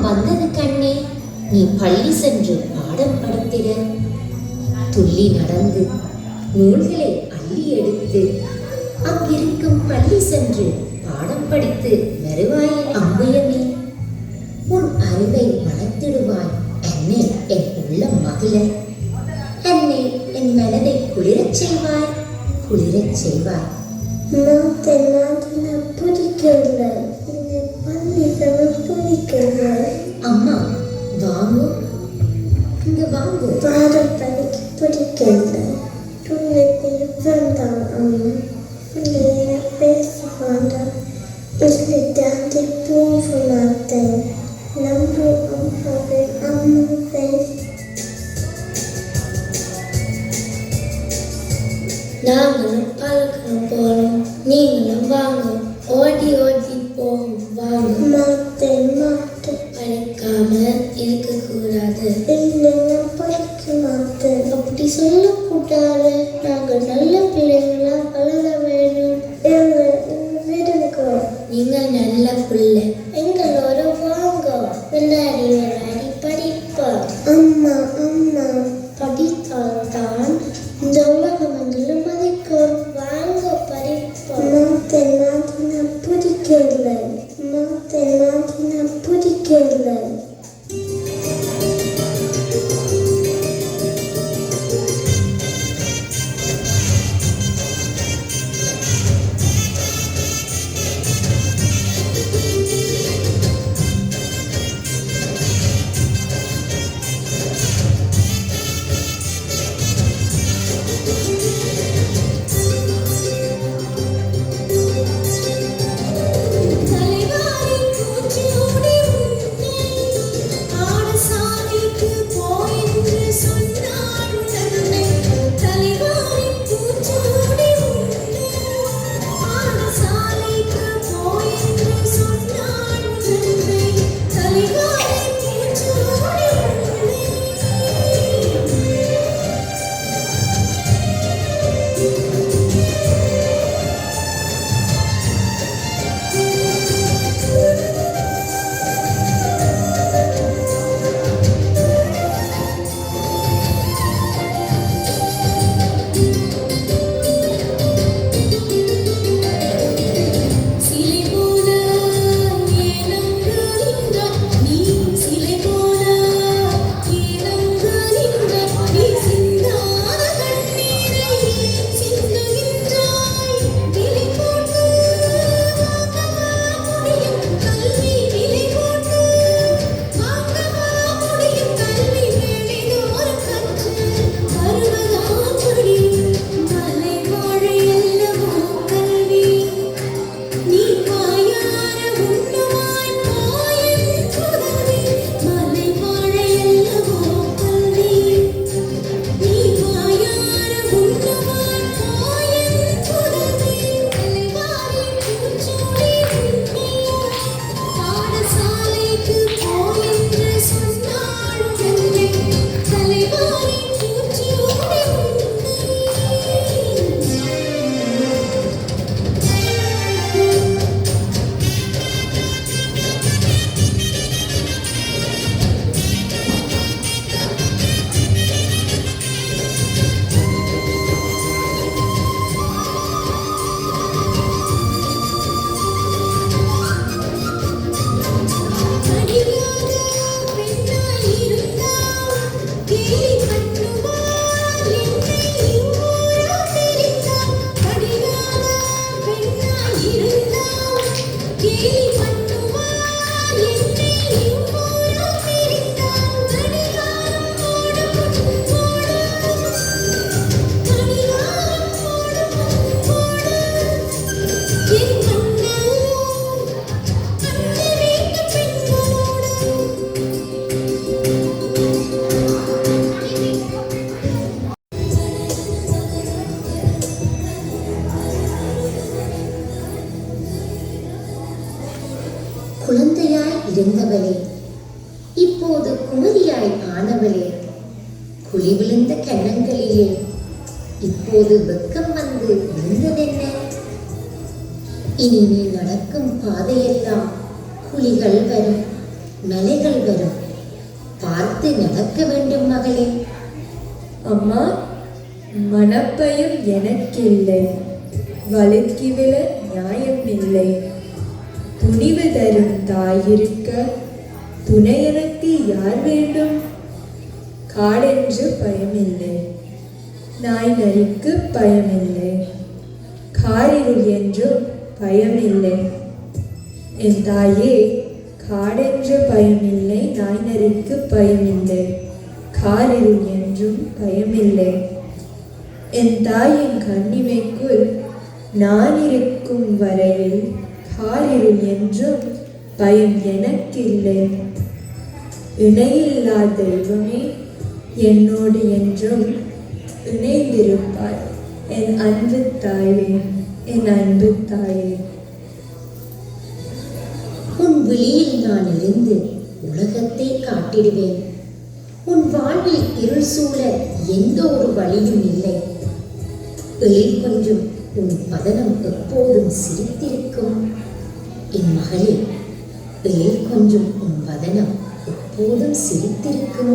வந்தது கண்ணே, நீ பள்ளி சென்று பாடம் படித்திட. துள்ளி நடந்து நூல்களை அள்ளி எடுத்து அங்கிருக்கும் பள்ளி சென்று பாடம் படித்து வருவாயே அம்பயமே. உன் அறிவை வளர்த்திடுவாய் என்னை என் உள்ளம் மகிழ. என்னை என் மனதை குளிரச் செய்வாய், குளிரச் செய்வாய். பிடிக்கவில்லை, பள்ளி பிடிக்கவில்லை. அம்மா வாங்கு, இங்க வாங்கு. பாடம் படிக்க பிடிக்கவில்லை. வேண்டாம் அம்மா, பிள்ளைய பேச வேண்டாம். இல்லை தாண்டி போக மாட்டேன். நம்ப அம்மாவை அம்மாவை. நாங்களும் பழக்கம் போறோம், நீங்களும் வாங்க. ஓடி ஓடி போவோம் வாங்க. மாட்டேன் மாட்டேன். படிக்காம இருக்க கூடாது. இல்லை நான் படிக்க மாட்டேன். அப்படி சொல்லக்கூடாது. நாங்க நல்ல பிள்ளைங்களா வளர வேணும். விடுங்க, நீங்கள் நல்ல பிள்ளை. எங்களோட வாங்க, விளையாடி விளையாடி படிப்போம். அம்மா அம்மா. படித்தால்தான் இந்த உலகம் எங்களை மதிக்கும். வாங்க படிப்போம். மாட்டேன் மாட்டேன், நான் பிடிக்கவில்லை. மாட்டேன் மாட்டேன், நான் பிடிக்கவில்லை. குழந்தையாய் இருந்தவளே, இப்போது குமரியாய் ஆனவளே, குழி விழுந்த கன்னங்களிலே இப்போது வெக்கம் வந்து விழுந்ததென்ன? இனி நீ நடக்கும் பாதையெல்லாம் குழிகள் வரும், மலைகள் வரும். பார்த்து நடக்க வேண்டும் மகளே. அம்மா, மனப்பயம் எனக்கில்லை, வழுக்கிவிழ நியாயம் இல்லை. துணிவு தரும் தாயிருக்க துணை எனக்கு யார் வேண்டும்? காடென்று பயமில்லை, நாய் நரிக்கு பயமில்லை, காரிருள் என்றும் பயமில்லை. என் தாயே, காடென்று பயமில்லை, நாய் நரிக்கு பயமில்லை, காரிருள் என்றும் பயமில்லை. என் தாயின் கண்ணிமைக்குள் நான் இருக்கும் வரையில் காரிருள் என்றும் பயம் எனக்கில்லை. இணையில்லா தெய்வமே, என்னோடு என்றும் இணைந்திருப்பாய். என் அன்பு தாயே, என் அன்பு தாயே. உன் விழியில் நான் இருந்து உலகத்தை காட்டிடுவேன். உன் வாழ்வில் இருள் சூழ எந்த ஒரு வழியும் இல்லை. எழில் கொஞ்சம் உன் பதனம் எப்போதும் சிரித்திருக்கும். என் மகளே, எழில் கொஞ்சம் உன் பதனம் எப்போதும் சிரித்திருக்கும்.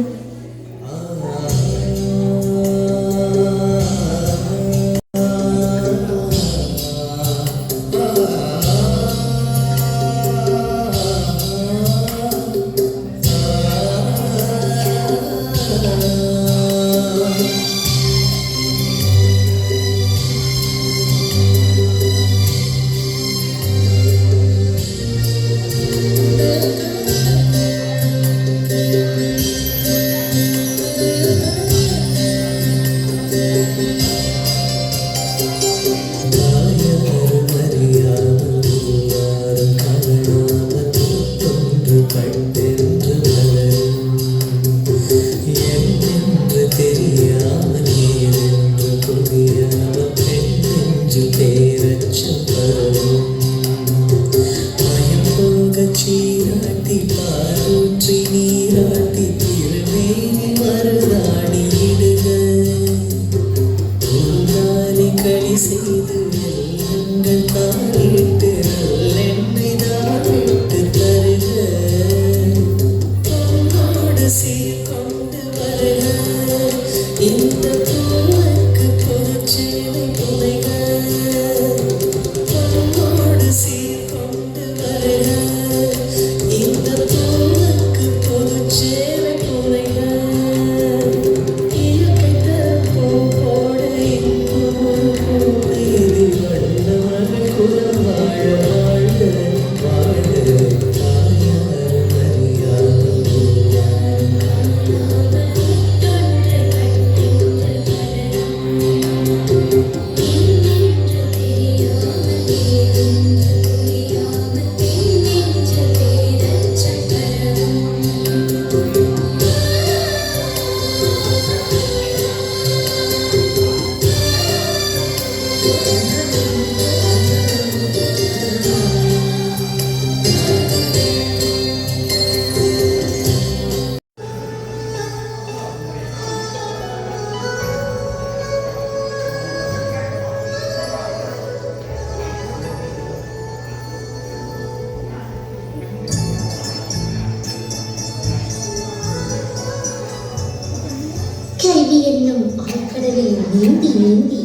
கல்வி என்னும் ஆழ்கடலில் நீந்தி நீந்தி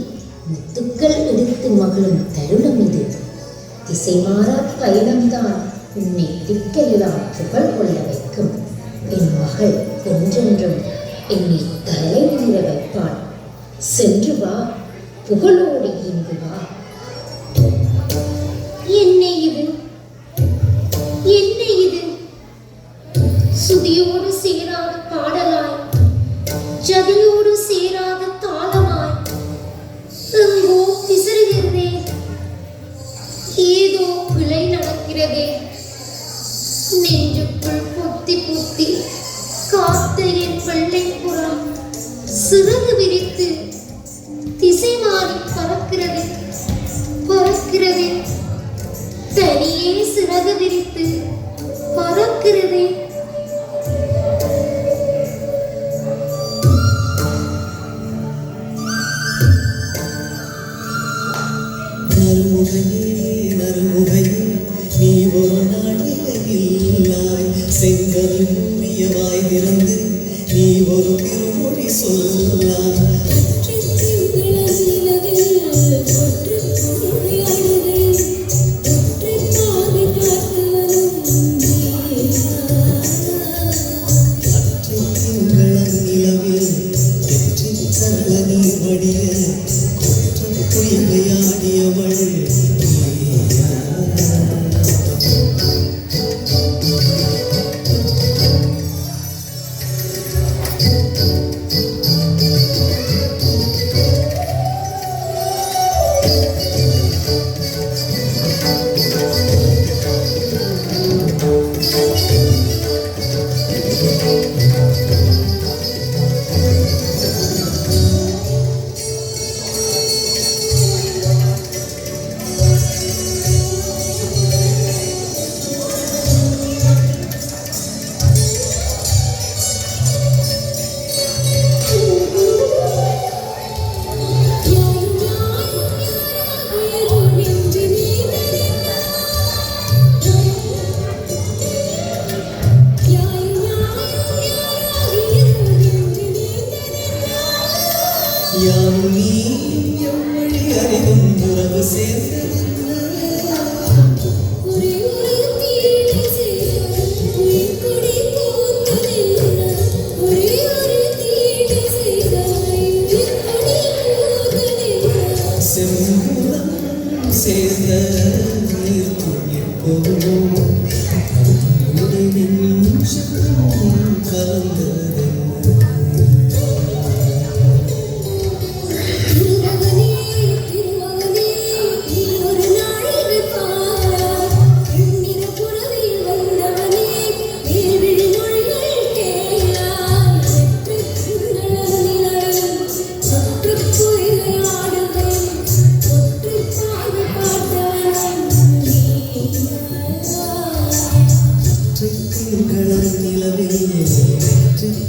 முத்துக்கள் எடுத்து மகளும் தருணம் இது. திசை மாறா பயணம்தான் உன்னை திக்கெல்லாம் புகழ் கொள்ள வைக்கும். என் மகள் என்றென்றும் என்னை தலை நிமிர வைப்பாள். சென்று வா, புகழோடு இங்கு வா. என்ன இது, என்ன இது? சுதியோடு சேராத பாடலாய், ஜதியோடு சேராத தாளமாய் எங்கோ பிசறுகிறதே. ஏதோ பிழை நடக்கிறதே. நெஞ்சுக்குள் பொத்தி பொத்தி காத்த என் வெள்ளைப்புறம் சிறகு விரித்து திசை மாறி பறக்கிறது, பறக்கிறது. தனியே சிறகு விரித்து பறக்கிறதே. மறுமுகையே நீ ஒரு நாள் இல்லாய் செங்க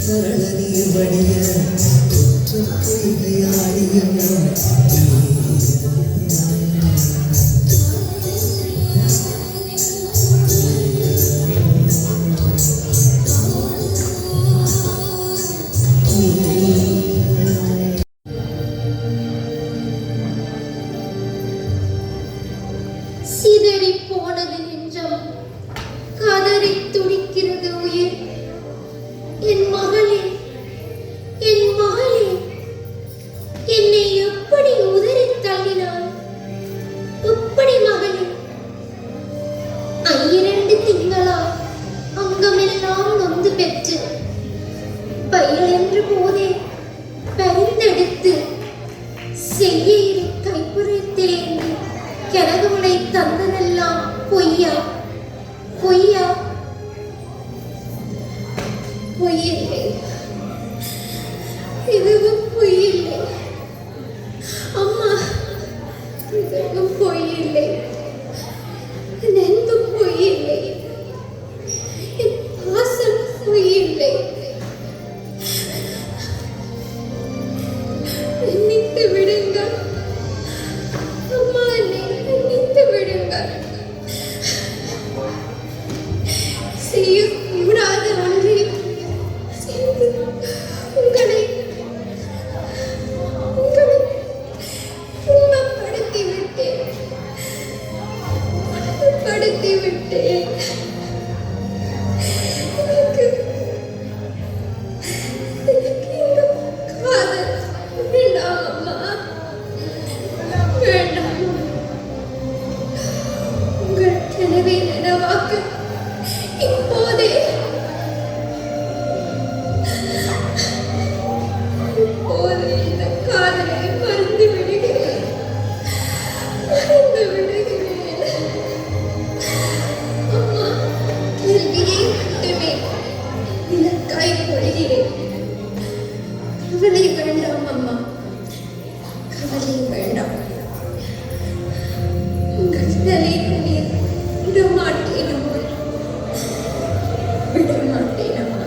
சரள நீர் வடிய பொய்கையாடியும் சிதறி போனது நெஞ்சம், கதறி துடிக்கிறது உயிர். என் மகளே, என் மகளே, என்னை எப்படி உதறி தள்ளினாய்? எப்படி மகளே? 2 திங்களாய் அங்கமெல்லாம் நொந்து பெற்று பயில் என்ற போதே பரிந்தெடுத்து செய்ய இரு கைப்புறத்தேந்தி கனவுகளை தந்ததெல்லாம் பொய்யா? பொய்யா? பொய்யில்லை, இதுவும் பொய்யில்லை அம்மா, இதுவும் பொய்யில்லை, நென்பும் பொய்யில்லை, என் பாசம் பொய்யில்லை. மன்னித்து விடுங்கள் அம்மா, என்னை மன்னித்து விடுங்கள். செய்யக்கூடாத ஒன்றை செய்து உங்களை துன்பப்படுத்தி விட்டேன். எனக்கு இந்த காதல் வேண்டாம் அம்மா, வேண்டாம். உங்கள் கனவை நனவாக்க இப்போதே இந்த காதலை மறந்து விடுகிறேன், மறந்து விடுகிறேன். அம்மா, கல்வியை மட்டுமே இலக்காய் கொள்கிறேன். கவலை வேண்டாம் அம்மா, கவலை வேண்டாம். உங்கள் தலையை விடமாட்டேன் அம்மா, விடமாட்டேன் அம்மா.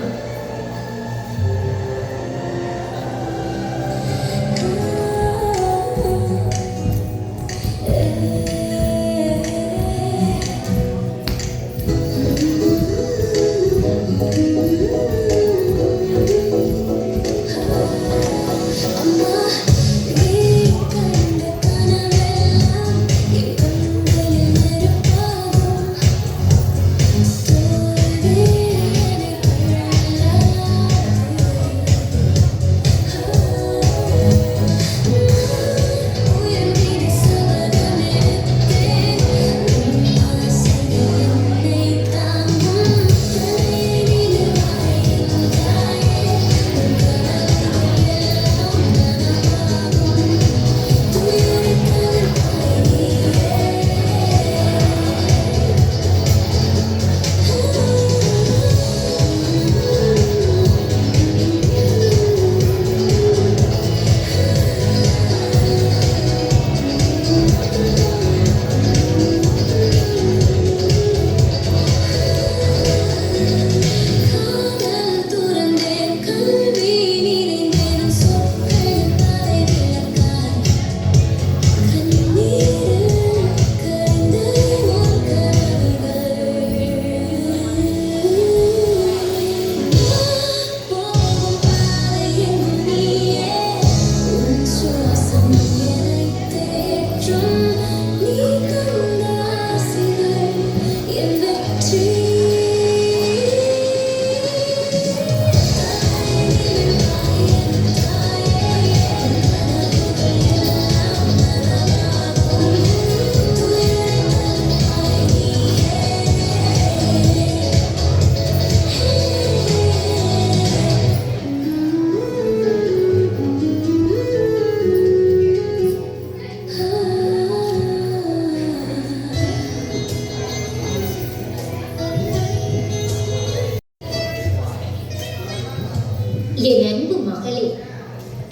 என் அன்பு மகளே,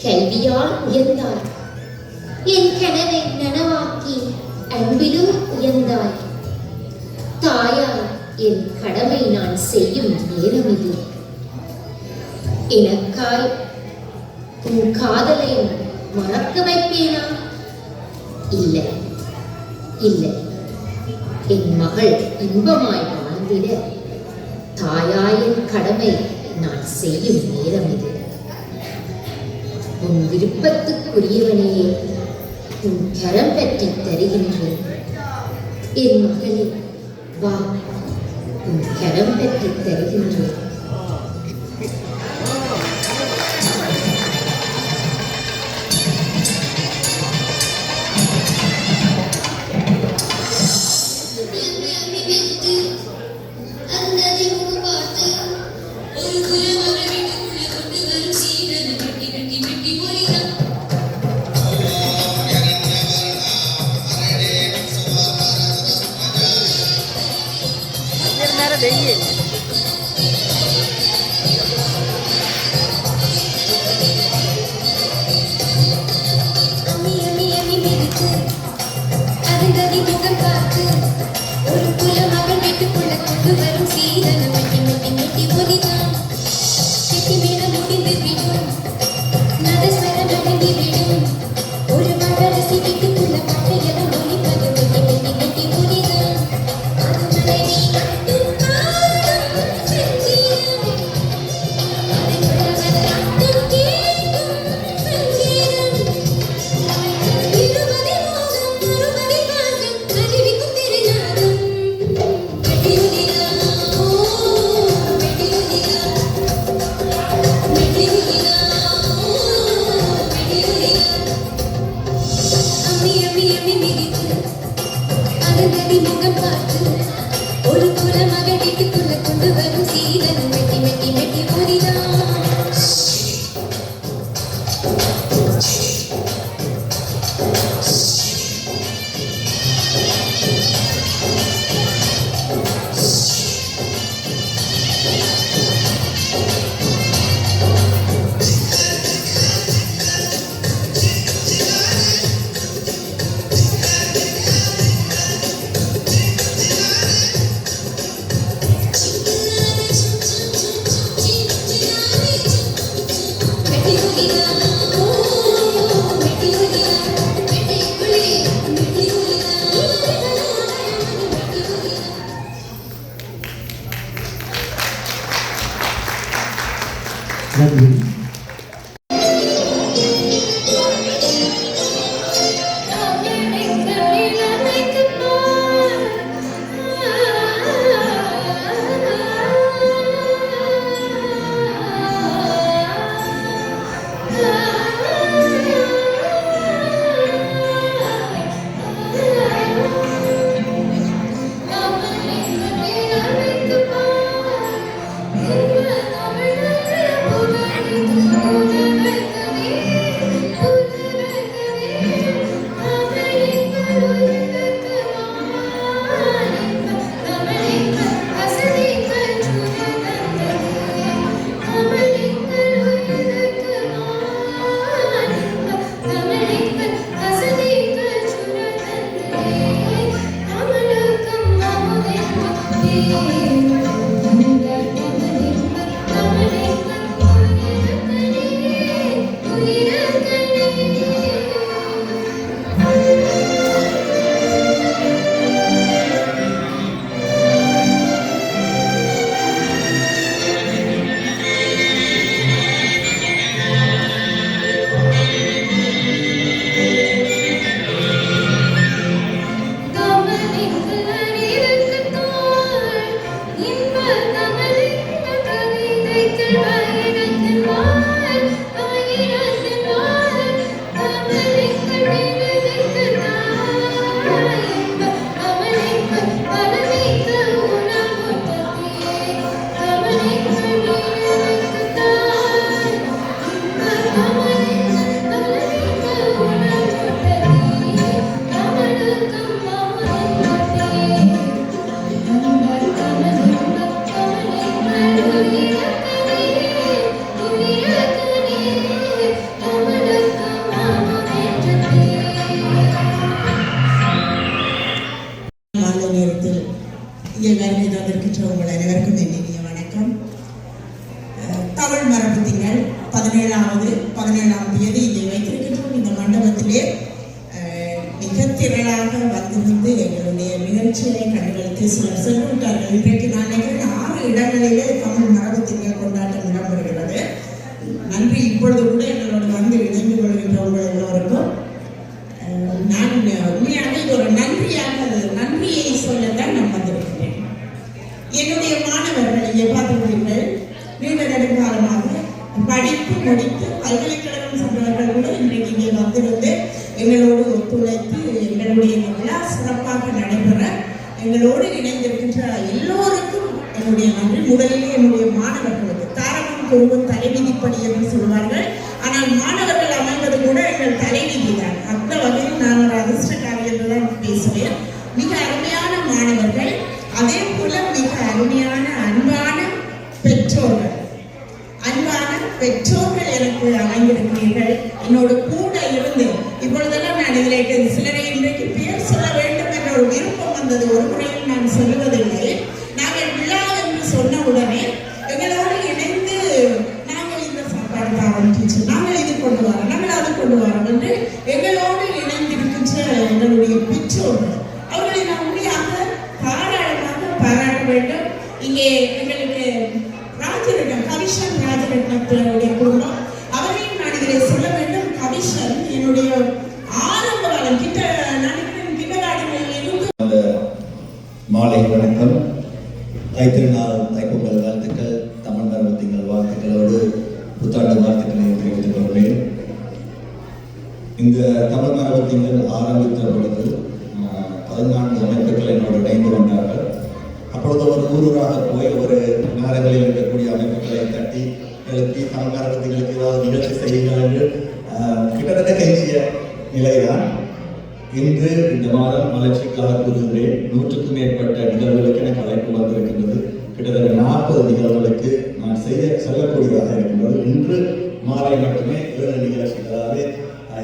கல்வியால் உயர்ந்தாய், என் கனவை நனவாக்கி அன்பிலும் உயர்ந்தாய். தாயாய் என் கடமை நான் செய்யும் நேரம் இது. எனக்காய் உன் காதலை மறக்க வைப்பேனா? இல்லை இல்லை, என் மகள் இன்பமாய் வாழ்ந்திட தாயாயின் கடமை நான் செய்யும் நேரம் இது. உன் விருப்பத்துக்குரியவனே உன் கரம் பற்றி தருகின்றேன். என் மகளே வா, உன் கரம் பற்றி தருகின்றேன். நன்றி. தமிழ் மரபு திங்கள் 17ஆம் தேதி இங்கே வைத்திருக்கின்றோம். இந்த மண்டபத்திலே மிக திரளாக வந்திருந்து எங்களுடைய நிகழ்ச்சியை கண்டுகளித்து சிலர் சென்றுவிட்டார்கள். இன்றைக்கு நான் நினைக்கிறேன் 6 இடங்களிலே தமிழ் மரபு திங்கள் கொண்டாட்டம் இடம்பெறுகிறது. நன்றி. இப்பொழுது கூட எங்களோடு வந்து இணைந்து கொள்கின்றவர்கள் எல்லோருக்கும் நான் உண்மையாக இது ஒரு நன்றியை சொல்லத்தான் நான் வந்திருக்கிறேன். என்னுடைய மாணவர்கள் இங்கே பார்த்துக்கிறீர்கள், நீண்ட நெடுங்காலமாக படிப்பு முடித்து பல்கலைக்கழகம் சென்றவர்கள் கூட இன்றைக்கு இங்கே வந்திருந்து எங்களோடு ஒத்துழைத்து எங்களுடைய விழா சிறப்பாக நடைபெற எங்களோடு இணைந்திருக்கின்ற எல்லோருக்கும் என்னுடைய நன்றி. முதலிலே என்னுடைய மாணவர்களுக்கு தாரகம் குருவும் தலைவிதிப்படி என்று சொல்வார்கள். ஆனால் மாணவர்கள் அமைவது கூட எங்கள் தலைவிதி தான். அந்த வகையில் நான் ஒரு அதிர்ஷ்டக்காரி என்றுதான் பேசுவேன். மிக அருமையான மாணவர்கள், அதே போல மிக அருமையான அன்பான பெற்றோர்கள் எனக்கு அமைந்திருக்கிறீர்கள். என்னோடு கூட இருந்து இப்பொழுதெல்லாம் நான் இதில் சிலரை இன்றைக்கு பேர் சொல்ல வேண்டும் என்ற ஒரு விருப்பம் வந்தது. ஒரு முறையும் நான் சொல்லுவதில்லை. நாங்கள் விழா என்று சொன்ன உடனே எங்களோடு இணைந்து நாங்கள் இந்த சாப்பாடு தாவரம் டீச்சர், நாங்கள் இது கொண்டு வரோம், நாங்கள் அது கொண்டு வரோம் என்று எங்களோடு இணைந்திருக்கின்ற எங்களுடைய பெற்றோர்கள், அவர்களை நான் உண்மையாக தாராளமாக பாராட்ட வேண்டும். இங்கே எங்களுக்கு ராஜரட்னம் கவிஷன் ராஜரட்னத்தினுடைய குடும்பம், அவரையும் நான் இதை சொல்ல வேண்டும். கவிஷன் என்னுடைய ஆரம்ப காலம் கிட்ட நினைக்கிறேன் கிண்டகார்டனில் இருந்து. அந்த மாலை வணக்கம், தைத்திருநாள் தைப்பொங்கல் வாழ்த்துக்கள், தமிழ் மரபு திங்கள் வாழ்த்துக்களோடு புத்தாண்டு வாழ்த்துக்களை தெரிவித்துக் கொள்கிறேன். இந்த தமிழ் மரபு திங்கள் ஆரம்பித்த பொழுது 14 அமைப்புகள் என்னோடு இணைந்து கொண்டார்கள். அப்பொழுது ஒரு ஊராக போய் ஒரு நகரங்களில் இருக்கக்கூடிய அமைப்புகளை தட்டி எழுப்பி தமிழ் மரபு திங்களுக்கு ஏதாவது நிகழ்ச்சி செய்யுங்கள் என்று கிட்டத்தட்ட கெஞ்சிய நிலைதான். இன்று இந்த மாதம் வளர்ச்சிக்காக கூறுகிறேன். 100க்கும் மேற்பட்ட நிகழ்வுகளுக்கு எனக்கு அழைப்பு வந்திருக்கின்றது. கிட்டத்தட்ட 40 நிகழ்வுகளுக்கு நான் செல்லக்கூடியதாக இருக்கின்றது. இன்று மாலை மட்டுமே 7 நிகழ்ச்சிகள். அதாவது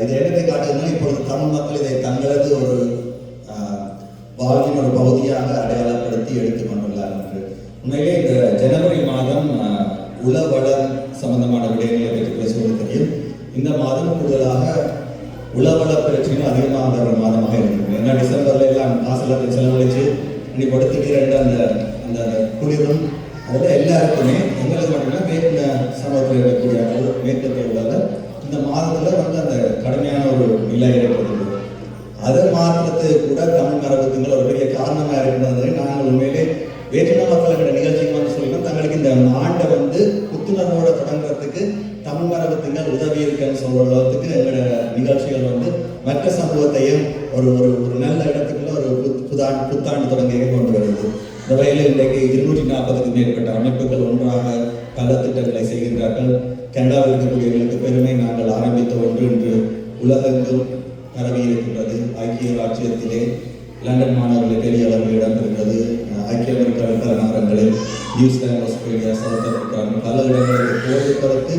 இது என்னத்தை காட்டுதுன்னா, இப்பொழுது தமிழ் மக்கள் இதை தங்களது ஒரு வாழ்வின் ஒரு பகுதியாக அடையாளப்படுத்தி எடுத்துக்கொண்டுள்ளார் என்று. உண்மையிலே இந்த ஜனவரி மாதம் உளவளம் சம்பந்தமான விடயங்களை பற்றி பேசுவது தெரியும். இந்த மாதம் கூடுதலாக உளவள பிரச்சனைகள் அதிகமாக வர மாதமாக இருக்கிறது. ஏன்னா டிசம்பர்ல எல்லாம் காசெல்லாம் செலவழிச்சு இனி படுத்துட்டு அந்த குளிரும் அதில் எல்லாருக்குமே எங்களுக்கு மட்டும்தான் மேற்கு சமூகத்தில் இருக்கக்கூடிய மேற்கத்திய உள்ள இந்த மாதத்தில் வந்து அந்த கடுமையான ஒரு நிலை இருக்கிறது. அதை மாற்றத்து கூட தமிழ் மரபு திங்கள் ஒரு பெரிய காரணமாக இருக்கின்றது. நாங்கள் உண்மையிலே வேற்றின மக்கள் நிகழ்ச்சிக்கு வந்து சொல்லினோம், தங்களுக்கு இந்த ஆண்டை வந்து புத்துணர்வோடு தொடங்குறதுக்கு தமிழ் மரபு திங்கள் உதவி இருக்குன்னு சொல்றதுக்கு எங்களோட நிகழ்ச்சிகள் வந்து மற்ற சமூகத்தையும் ஒரு ஒரு நல்ல இடத்துக்குள்ள ஒரு புத்தாண்டு தொடங்கிய கொண்டு வருது. இந்த வகையில் இன்றைக்கு 240க்கும் மேற்பட்ட அமைப்புகள் ஒன்றாக பல திட்டங்களை செய்கின்றார்கள். கனடாவில் இருக்கக்கூடியவர்களுக்கு பெருமை. நாங்கள் ஆரம்பித்த ஒன்று இன்று உலகெங்கும் பரவி இருக்கின்றது. ஐக்கிய ராஜ்யத்திலே லண்டன் மாநகரிலே பெரிய அளவில் இடம்பெறுகிறது. ஐக்கிய அமெரிக்காவில் பல நகரங்களில், நியூசிலாந்து, ஆஸ்திரேலியா, சவுத் ஆப்பிரிக்கா பல இடங்களுக்கு போவதற்கு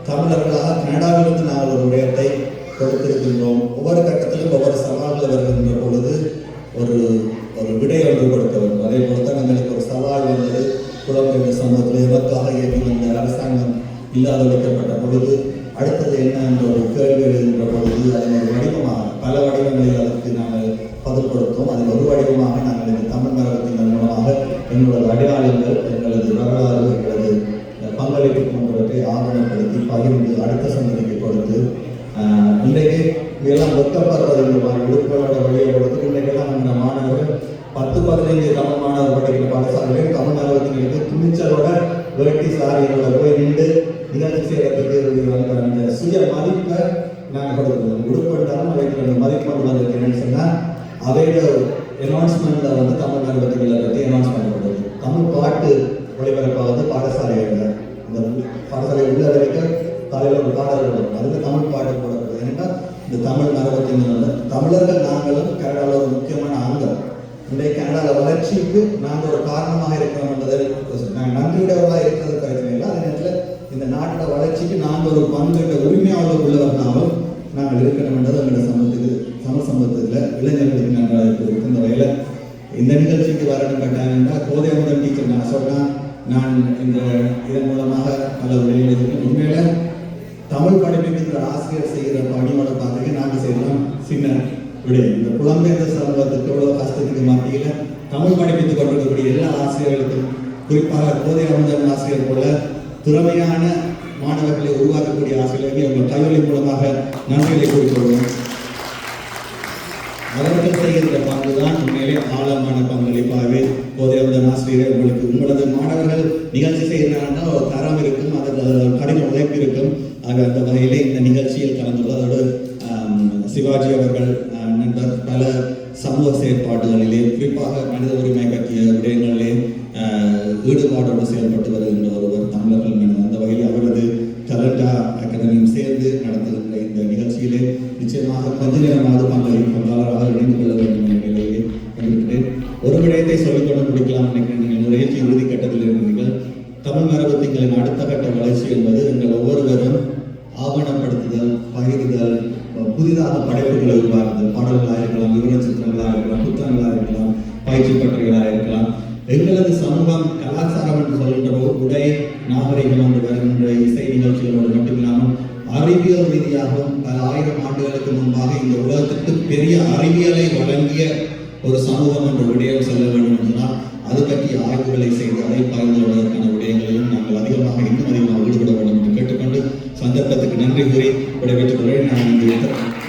தமிழர்களாக கனடாவிலிருந்து நாங்கள் ஒரு விடயத்தை கொடுத்திருக்கின்றோம். ஒவ்வொரு கட்டத்திலும் ஒவ்வொரு சவால்கள் வருகின்ற பொழுது ஒரு விடை ஒன்று கொடுக்க வேண்டும். அதே போலத்தான் எங்களுக்கு ஒரு சவால் வந்தது. புலம்பெயர்ந்த சமூகத்தில் எதற்காக இயக்கி வந்த அரசாங்கம் இல்லாத வைக்கப்பட்ட பொழுது அடுத்தது என்ன என்ற ஒரு கேள்வி எழுகின்ற பொழுது அதன் ஒரு வடிவமாக பல வடிவங்களில் அதற்கு நாங்கள் பதில் கொடுத்தோம். அதில் ஒரு வடிவமாக நாங்கள் இந்த தமிழ் மரபத்தின் மூலமாக எங்களது அடையாளங்கள், எங்களது வரலாறு, எங்களது பங்களிப்பு போன்றவற்றை ஆவணப்படுத்தி பகிர்ந்து அடுத்த சந்ததிக்கு கொடுத்து இன்றைக்கு இதெல்லாம் ஒத்தப்படுறது உறுப்பினரோட வழியை கொடுத்து இன்றைக்கெல்லாம் அந்த மாணவர்கள் 10-15 தமிழ் மாணவர் படிக்கிற பாடசாலைகள் தமிழ் மரபத்திற்கு துணிச்சலோட வேட்டி சாரிகளோட போய் நின்று நிகழ்ச்சி செய்யறதுக்கு அந்த சுய மதிப்பை நாங்கள் கொடுக்கணும். உடுப்படுத்தாலும் அவைக்கு அந்த மதிப்பு கொண்டு வந்திருக்கேன்னு சொன்னால் அவையோட அனௌன்ஸ்மெண்ட்டில் வந்து தமிழ் மரபத்துகளை பற்றி அனௌன்ஸ்மெண்ட் கொடுக்குது. தமிழ் பாட்டு ஒளிபரப்பாவது பாடசாலைகளில் இந்த பாடசாலை உள்ள வரைக்கும் காலையில் ஒரு பாடல் கொடுக்கும். அதுக்கு தமிழ் பாட்டு போடப்படுது. ஏன்னா இந்த தமிழ் மரபத்தின் வந்து தமிழர்கள் நாங்களும் கனடாவில் ஒரு முக்கியமான அங்கம். இன்றைக்கு கனடாவில் வளர்ச்சிக்கு நாங்கள் ஒரு காரணமாக இருக்கிறோம் என்பதை நாங்கள் நன்றியுடையவர்களாக இருக்கிறது பிரச்சனை இல்லை. அதே நேரத்தில் இந்த நாட்டோட வளர்ச்சிக்கு நாங்கள் ஒரு பங்கு உரிமையாளர் உள்ளவர்களாகவும் நாங்கள் இருக்கணும் என்றது எங்களோட சமூகத்தில் இளைஞர்களுக்கு நன்றாக இருக்குது. இந்த வகையில் இந்த நிகழ்ச்சிக்கு வரணும் கேட்டாங்கன்னா கோதை முதல் டீச்சர் நான் சொன்னால் நான் இதன் மூலமாக பல விடயங்கள் இருக்கு. உண்மையில தமிழ் படிப்பிக்கிற ஆசிரியர் செய்கிற பணியோட பார்த்துக்க நாங்கள் செய்யலாம் சின்ன விடயம். இந்த புலம்பெயர்ந்த சமூகத்தோட கஷ்டத்துக்கு மத்தியில் தமிழ் படிப்பித்துக் கொண்டிருக்கக்கூடிய எல்லா ஆசிரியர்களுக்கும், குறிப்பாக போதை அமுதன் ஆசிரியர் போல திறமையான மாணவர்களை உருவாக்கக்கூடிய ஆசிரியர்கள் உங்கள் கைவழி மூலமாக நன்றிகளை கூறிக்கொள்வோம். அவர்கள் செய்கின்ற பங்குதான் உண்மையிலே ஆழமான பங்களிப்பாகவே போதையவதன் ஆசிரியர் உங்களது மாணவர்கள் நிகழ்ச்சி செய்கிறாங்கன்னா ஒரு தரம் இருக்கும், அதில் கடின உழைப்பு இருக்கும். ஆக அந்த வகையிலே இந்த நிகழ்ச்சியில் கலந்துள்ளதோடு சிவாஜி அவர்கள் நண்பர் பல சமூக செயற்பாடுகளிலே குறிப்பாக மனித உரிமை பற்றிய விடயங்களிலே ஈடுபாடோடு செயல்பட்டு வருகின்ற ஒருவர் தமிழர்கள் மனித. அந்த வகையில் அவரது கலண்டா அகாடமியும் சேர்ந்து நடத்துகின்ற இந்த நிகழ்ச்சியிலே நிச்சயமாக கொஞ்ச நேரமாவது பங்காளராக இணைந்து கொள்ள வேண்டும் என்ற நிலையிலே கொண்டிருக்கிறேன். ஒரு விடயத்தை சொல்லிக்கொண்டு முடிக்கலாம் நினைக்கிறேன். நீங்கள் நிகழ்ச்சி இறுதி கட்டத்தில் இருந்தீர்கள். தமிழ் மரபு திங்களின் அடுத்த கட்ட வளர்ச்சி என்பது எங்கள் ஒவ்வொருவரும் ஆவணப்படுத்துதல், பகிர்தல், புதிதாக படைப்புகளை உருவாக்குதல், பாடல்களாக இருக்கலாம், விவர சித்திரங்களாக இருக்கலாம், புத்தகங்களாக இருக்கலாம், பயிற்சி பற்றிகளாக இருக்கலாம். எங்களது சமூகம் கலாச்சாரம் என்று சொல்கின்ற உடை நாகரிகம் என்று வருகின்ற இசை நிகழ்ச்சிகளோடு மட்டுமில்லாமல் அறிவியல் ரீதியாகவும் பல ஆயிரம் ஆண்டுகளுக்கு முன்பாக இந்த உலகத்திற்கு பெரிய அறிவியலை வழங்கிய ஒரு சமூகம் என்ற விடயம் செல்ல வேண்டும் என்றால் அது பற்றிய ஆய்வுகளை செய்து அதை பகிர்ந்து கொள்வதற்கான விடயங்களையும் நாங்கள் இன்னும் அதிகமாக ஈடுபட வேண்டும் என்று கேட்டுக்கொண்டு சந்தர்ப்பத்துக்கு நன்றி கூறி விடைபெற்றுக் கொள்கிறேன். நான்